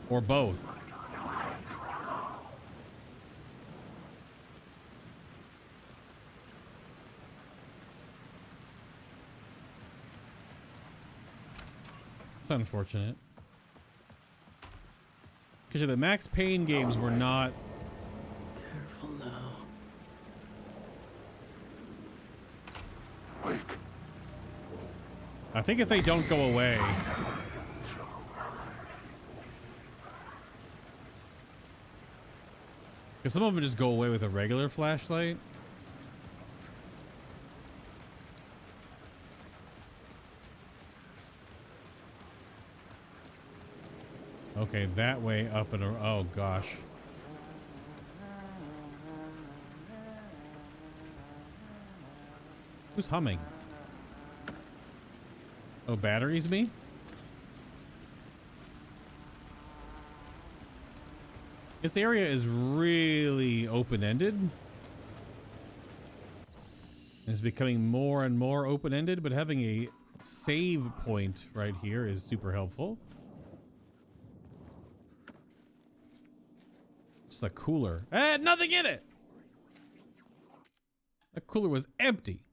Or both? It's unfortunate. Because the Max Payne games were not... Careful now. I think if they don't go away... Because some of them just go away with a regular flashlight. Okay, that way up and oh gosh. Who's humming? Oh, batteries me? This area is really open-ended. It's becoming more and more open-ended, but having a save point right here is super helpful. It's a cooler. It had nothing in it! That cooler was empty.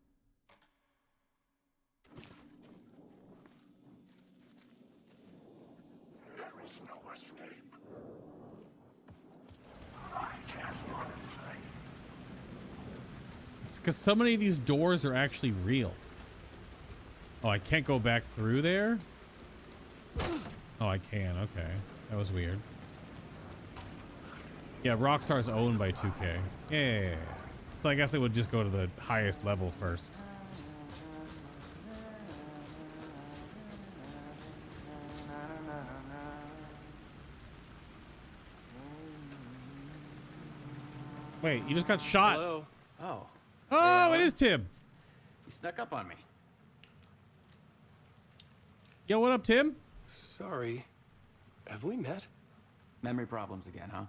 There is no escape. It's because so many of these doors are actually real. Oh, I can't go back through there? Oh, I can. Okay. That was weird. Yeah, Rockstar's owned by 2K. Yeah. So I guess it would just go to the highest level first. Wait, you just got shot. Hello. Oh. Oh, it is Tim. You snuck up on me. Yo, what up, Tim? Sorry. Have we met? Memory problems again, huh?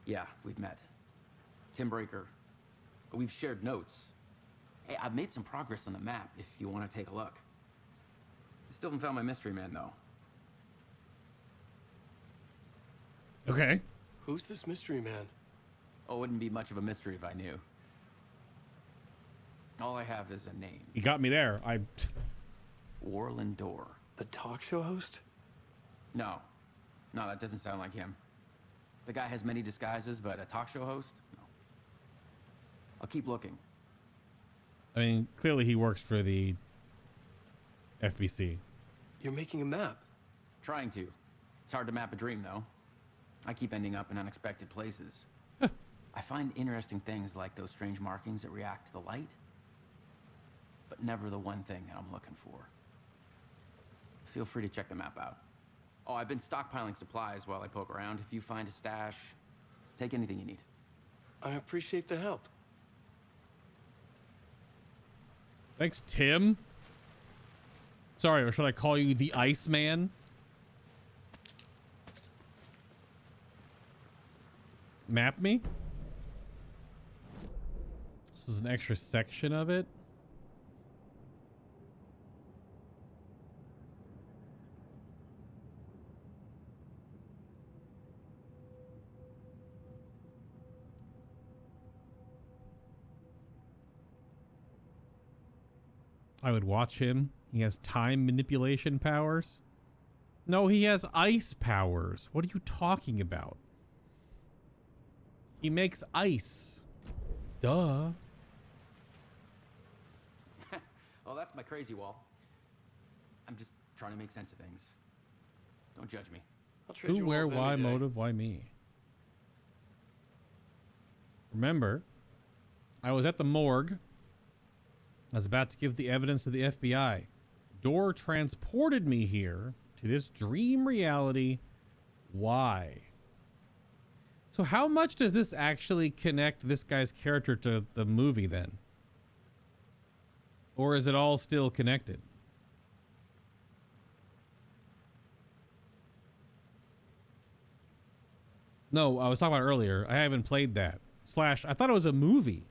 Yeah, we've met. Tim Breaker. We've shared notes. Hey, I've made some progress on the map if you want to take a look. I still haven't found my mystery man, though. Okay. Who's this mystery man? Oh, it wouldn't be much of a mystery if I knew. All I have is a name. You got me there. Warland Dorr. The talk show host? No. No, that doesn't sound like him. The guy has many disguises, but a talk show host? No. I'll keep looking. I mean, clearly he works for the FBC. You're making a map. Trying to. It's hard to map a dream, though. I keep ending up in unexpected places. I find interesting things like those strange markings that react to the light, but never the one thing that I'm looking for. Feel free to check the map out. Oh, I've been stockpiling supplies while I poke around. If you find a stash, take anything you need. I appreciate the help. Thanks, Tim. Sorry, or should I call you the Iceman? Map me? This is an extra section of it. I would watch him. He has time manipulation powers. No, he has ice powers. What are you talking about? He makes ice. Duh. Oh, that's my crazy wall. I'm just trying to make sense of things. Don't judge me. I'll trade Who, you where, walls why, any day. motive, why me? Remember, I was at the morgue. I was about to give the evidence to the FBI. Door transported me here to this dream reality. Why? So how much does this actually connect this guy's character to the movie then? Or is it all still connected? No, I was talking about earlier. I haven't played that. Slash, I thought it was a movie.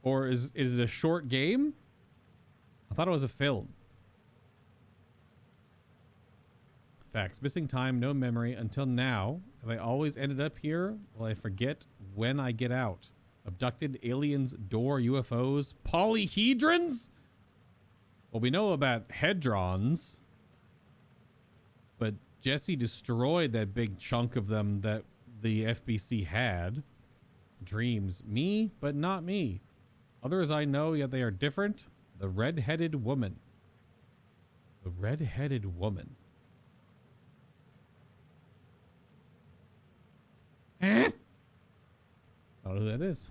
Or is it a short game? I thought it was a film. Facts. Missing time, no memory. Until now, have I always ended up here? Will I forget when I get out? Abducted, aliens, door, UFOs, polyhedrons? Well, we know about hedrons. But Jesse destroyed that big chunk of them that the FBC had. Dreams. Me, but not me. Others I know, yet they are different. The red-headed woman. The red-headed woman. Eh? I don't know who that is.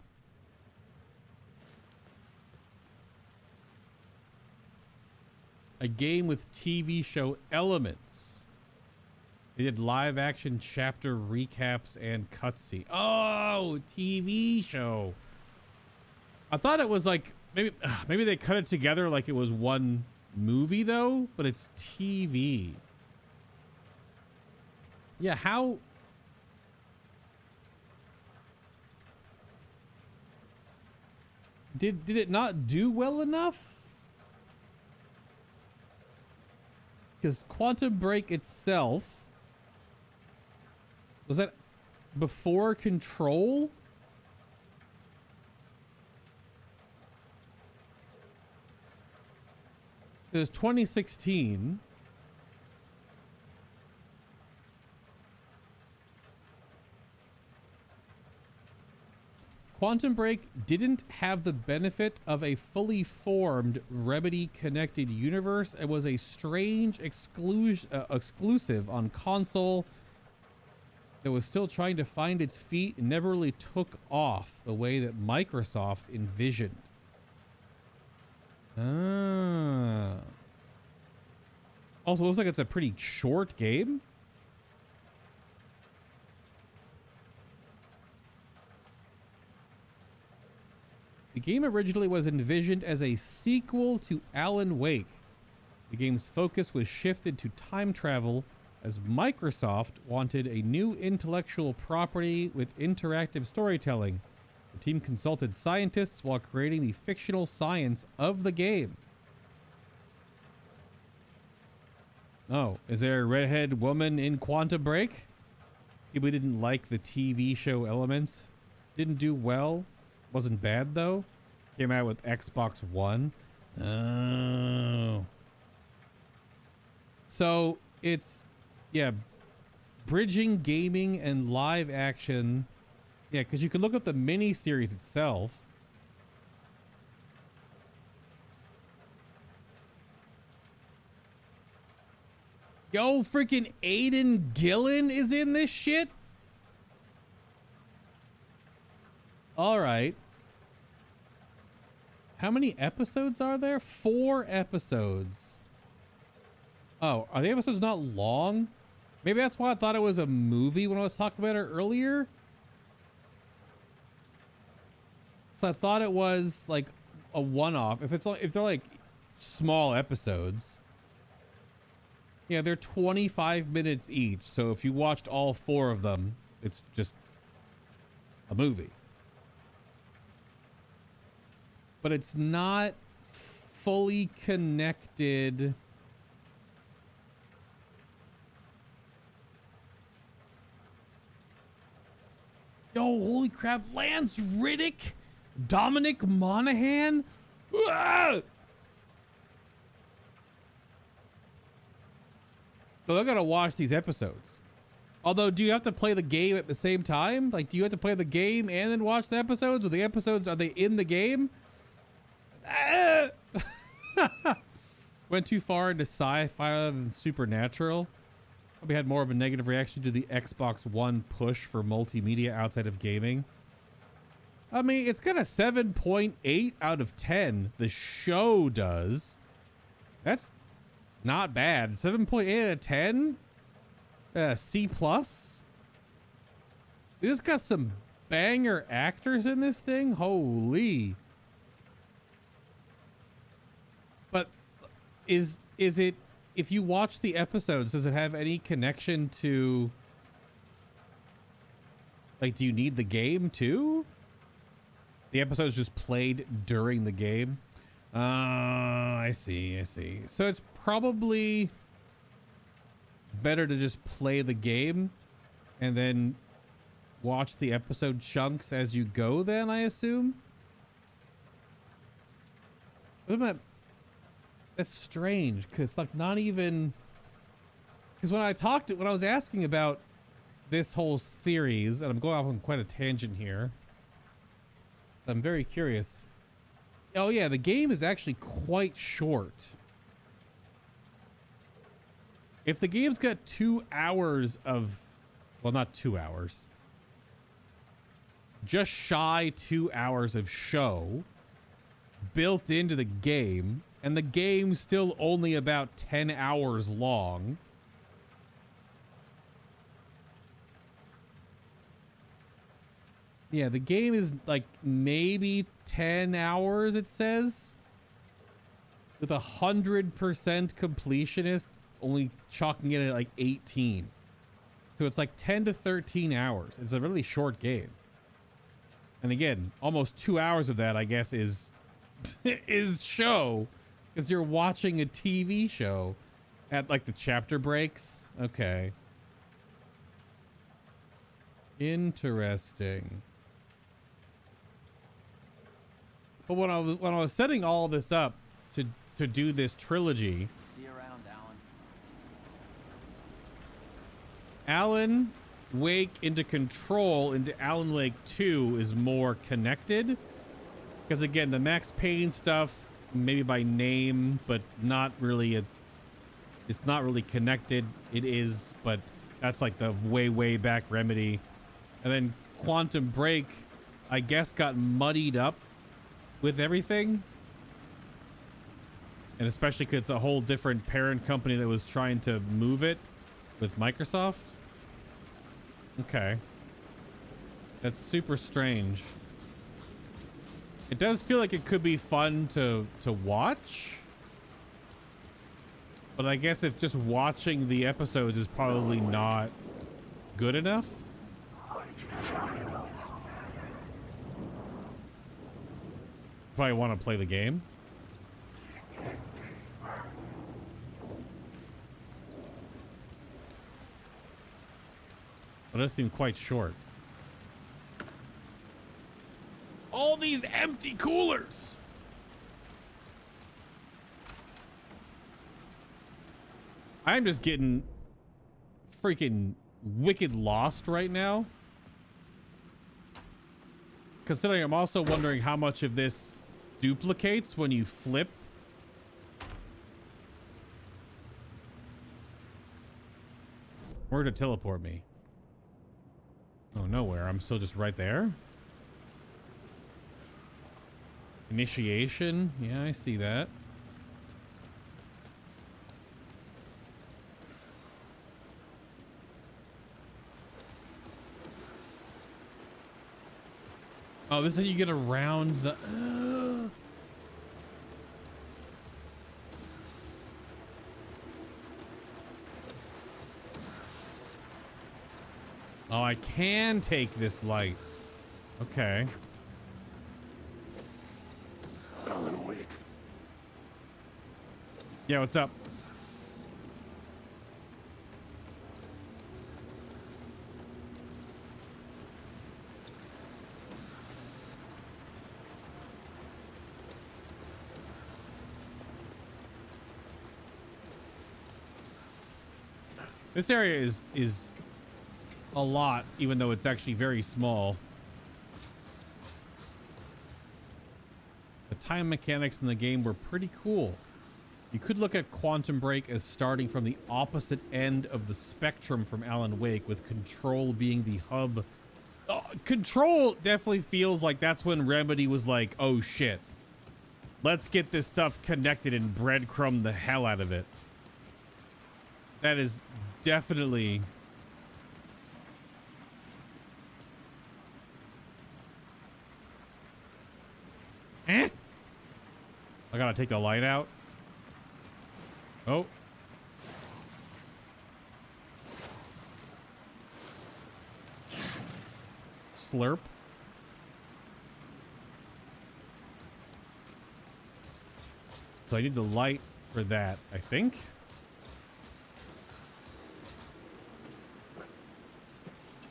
A game with TV show elements. They did live action chapter recaps and cutscene. Oh, TV show. I thought it was like maybe they cut it together like it was one movie though, but it's TV. Yeah, how did it not do well enough? Because Quantum Break itself, was that before Control? It was 2016. Quantum Break didn't have the benefit of a fully formed Remedy-connected universe. It was a strange exclusive on console that was still trying to find its feet and never really took off the way that Microsoft envisioned. Ah. Also, looks like it's a pretty short game. The game originally was envisioned as a sequel to Alan Wake. The game's focus was shifted to time travel as Microsoft wanted a new intellectual property with interactive storytelling. The team consulted scientists while creating the fictional science of the game. Oh, is there a redhead woman in Quantum Break? People didn't like the TV show elements. Didn't do well. Wasn't bad though. Came out with Xbox One. Oh. So it's, yeah, bridging gaming and live action. Yeah, because you can look up the mini-series itself. Yo, freaking Aidan Gillen is in this shit? All right. How many episodes are there? 4 episodes. Oh, are the episodes not long? Maybe that's why I thought it was a movie when I was talking about it earlier. So I thought it was like a one-off. If they're like small episodes, yeah, they're 25 minutes each. So if you watched all 4 of them, it's just a movie. But it's not fully connected. Yo, holy crap. Lance Riddick? Dominic Monaghan? Ah! So I gotta watch these episodes. Although, do you have to play the game at the same time? Like, do you have to play the game and then watch the episodes? Or the episodes, are they in the game? Went too far into sci-fi rather than supernatural. Probably had more of a negative reaction to the Xbox One push for multimedia outside of gaming. I mean, it's got a 7.8 out of 10. The show does. That's not bad. 7.8 out of 10? C+. We just got some banger actors in this thing. Holy. But is it, if you watch the episodes, does it have any connection to, like, do you need the game too? The episodes just played during the game. I see. So it's probably better to just play the game and then watch the episode chunks as you go then, I assume? That's strange, because like not even Because when I was asking about this whole series, and I'm going off on quite a tangent here. I'm very curious. Oh yeah, the game is actually quite short. If the game's got 2 hours of, well, not 2 hours, just shy 2 hours of show built into the game, and the game's still only about 10 hours long. Yeah, the game is like maybe 10 hours, it says. With 100% completionist only chalking it at like 18. So it's like 10 to 13 hours. It's a really short game. And again, almost 2 hours of that, I guess, is is show. Because you're watching a TV show at like the chapter breaks. Okay. Interesting. But when I was setting all this up to do this trilogy, See you around, Alan. Alan Wake into Control into Alan Wake 2 is more connected. Because again, the Max Payne stuff, maybe by name, but not really it's not really connected. It is, but that's like the way back Remedy. And then Quantum Break, I guess, got muddied up with everything, and especially because it's a whole different parent company that was trying to move it with Microsoft. Okay, that's super strange. It does feel like it could be fun to watch, but I guess if just watching the episodes is probably not good enough. Probably want to play the game. But it does seem quite short. All these empty coolers. I'm just getting freaking wicked lost right now. Considering I'm also wondering how much of this duplicates when you flip. Where to teleport me? Oh, nowhere. I'm still just right there. Initiation. Yeah, I see that. Oh, this is how you get around the... Oh, I can take this light. Okay. Alan Wake. Yeah, what's up? This area is a lot, even though it's actually very small. The time mechanics in the game were pretty cool. You could look at Quantum Break as starting from the opposite end of the spectrum from Alan Wake, with Control being the hub. Control definitely feels like that's when Remedy was like, oh shit, let's get this stuff connected and breadcrumb the hell out of it. That is definitely... I gotta take the light out. Oh. Slurp. So I need the light for that, I think.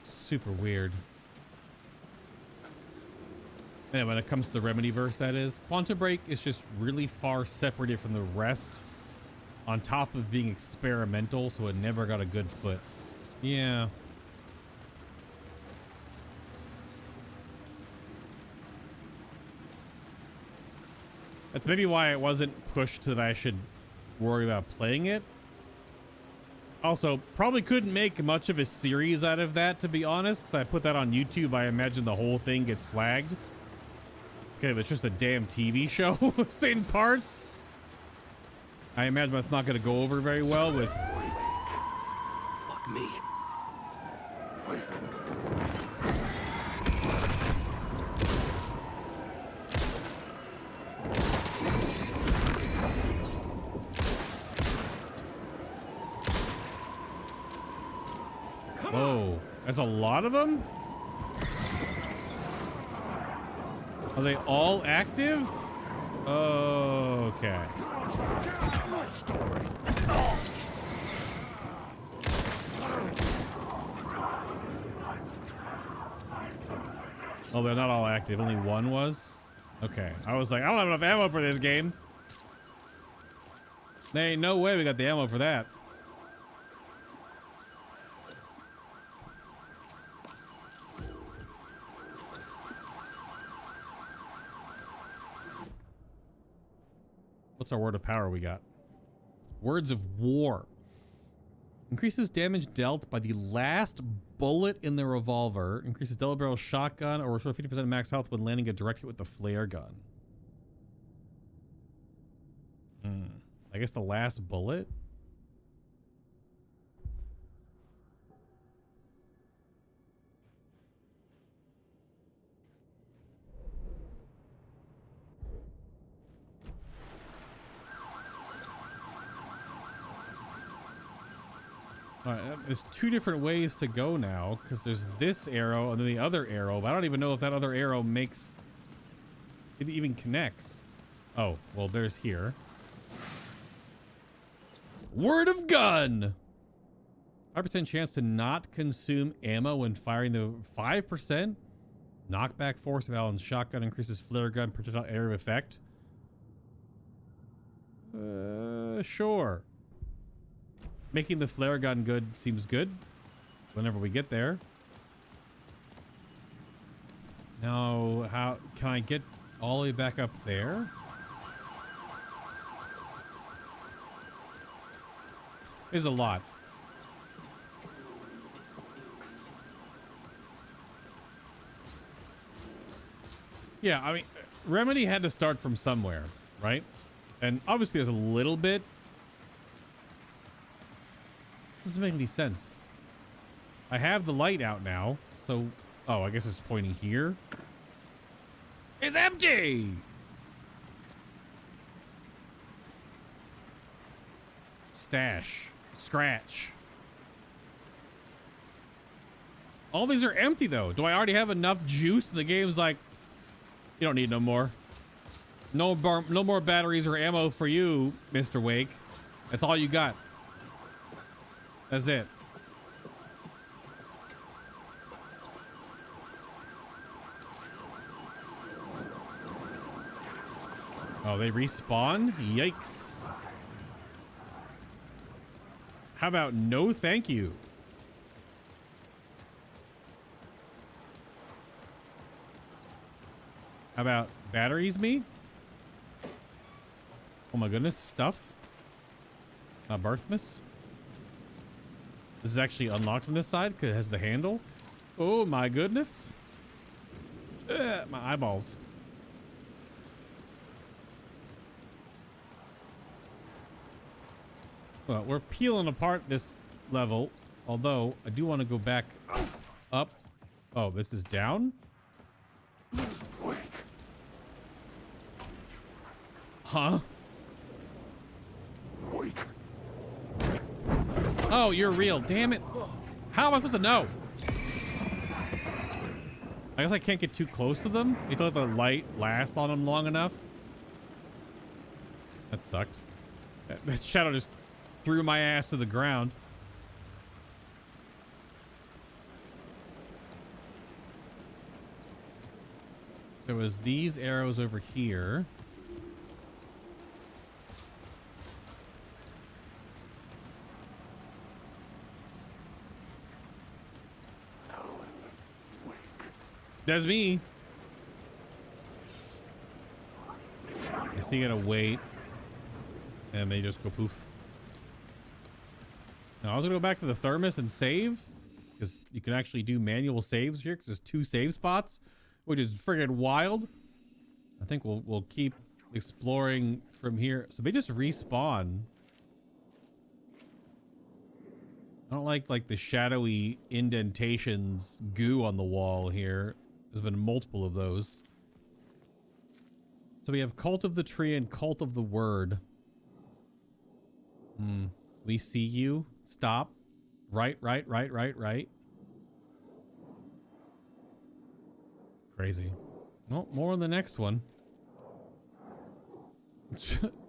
Super weird. And when it comes to the Remedy verse, that is, Quantum Break is just really far separated from the rest on top of being experimental, so it never got a good foot. Yeah. That's maybe why it wasn't pushed that I should worry about playing it. Also, probably couldn't make much of a series out of that, to be honest, because I put that on YouTube. I imagine the whole thing gets flagged. Okay, but it's just a damn TV show in parts. I imagine that's not going to go over very well with... Fuck me. Whoa, that's a lot of them? Are they all active? Okay. Oh, they're not all active. Only one was? Okay. I was like, I don't have enough ammo for this game. There ain't no way we got the ammo for that. What's our word of power we got? Words of war. Increases damage dealt by the last bullet in the revolver. Increases double barrel shotgun or restore 50% max health when landing a direct hit with the flare gun. I guess the last bullet? There's two different ways to go now, because there's this arrow and then the other arrow, but I don't even know if that other arrow makes it even connects. Oh, well, there's here. Word of gun! 5% chance to not consume ammo when firing the 5%. Knockback force of Allen's shotgun increases flare gun projectile area of effect. Sure. Making the flare gun good seems good whenever we get there. Now, how can I get all the way back up there? There's a lot. Yeah, I mean, Remedy had to start from somewhere, right? And obviously there's a little bit. Doesn't make any sense. I have the light out now, so... Oh, I guess it's pointing here. It's empty! Stash. Scratch. All these are empty, though. Do I already have enough juice? The game's like, you don't need no more. No more batteries or ammo for you, Mr. Wake. That's all you got. That's it. Oh, they respawn? Yikes. How about no thank you? How about batteries me? Oh my goodness, stuff. Birthmas. This is actually unlocked from this side because it has the handle. Oh my goodness. My eyeballs. Well, we're peeling apart this level, although I do want to go back up. Oh, this is down? Huh? Oh, you're real. Damn it. How am I supposed to know? I guess I can't get too close to them. You thought the light last on them long enough? That sucked. That shadow just threw my ass to the ground. There was these arrows over here. That's me. Is he gonna wait? And they just go poof. Now I was gonna go back to the thermos and save, because you can actually do manual saves here, because there's 2 save spots, which is friggin' wild. I think we'll keep exploring from here. So they just respawn. I don't like the shadowy indentations goo on the wall here. There's been multiple of those. So we have Cult of the Tree and Cult of the Word. We see you. Stop. Right. Crazy. Well, more on the next one.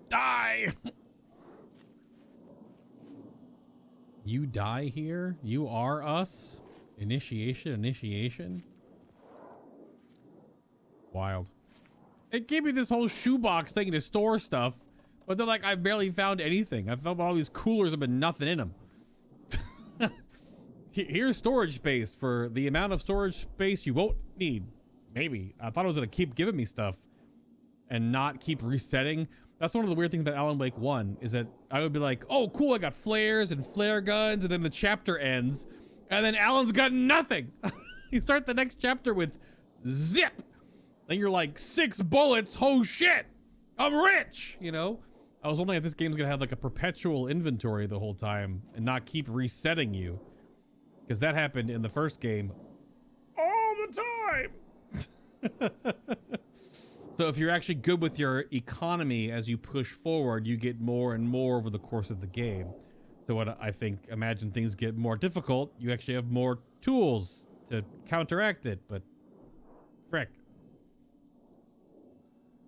Die! You die here? You are us? Initiation? Wild. It gave me this whole shoebox thing to store stuff, but then like I barely found anything. I found all these coolers have been nothing in them. Here's storage space for the amount of storage space you won't need. Maybe. I thought it was gonna keep giving me stuff and not keep resetting. That's one of the weird things about Alan Wake 1 is that I would be like, oh cool, I got flares and flare guns, and then the chapter ends and then Alan's got nothing. You start the next chapter with zip. Then you're like 6 bullets. Oh shit, I'm rich. You know, I was wondering if this game's gonna have like a perpetual inventory the whole time and not keep resetting you, because that happened in the first game all the time. So if you're actually good with your economy as you push forward, you get more and more over the course of the game. So what I think, imagine things get more difficult, you actually have more tools to counteract it, but frick.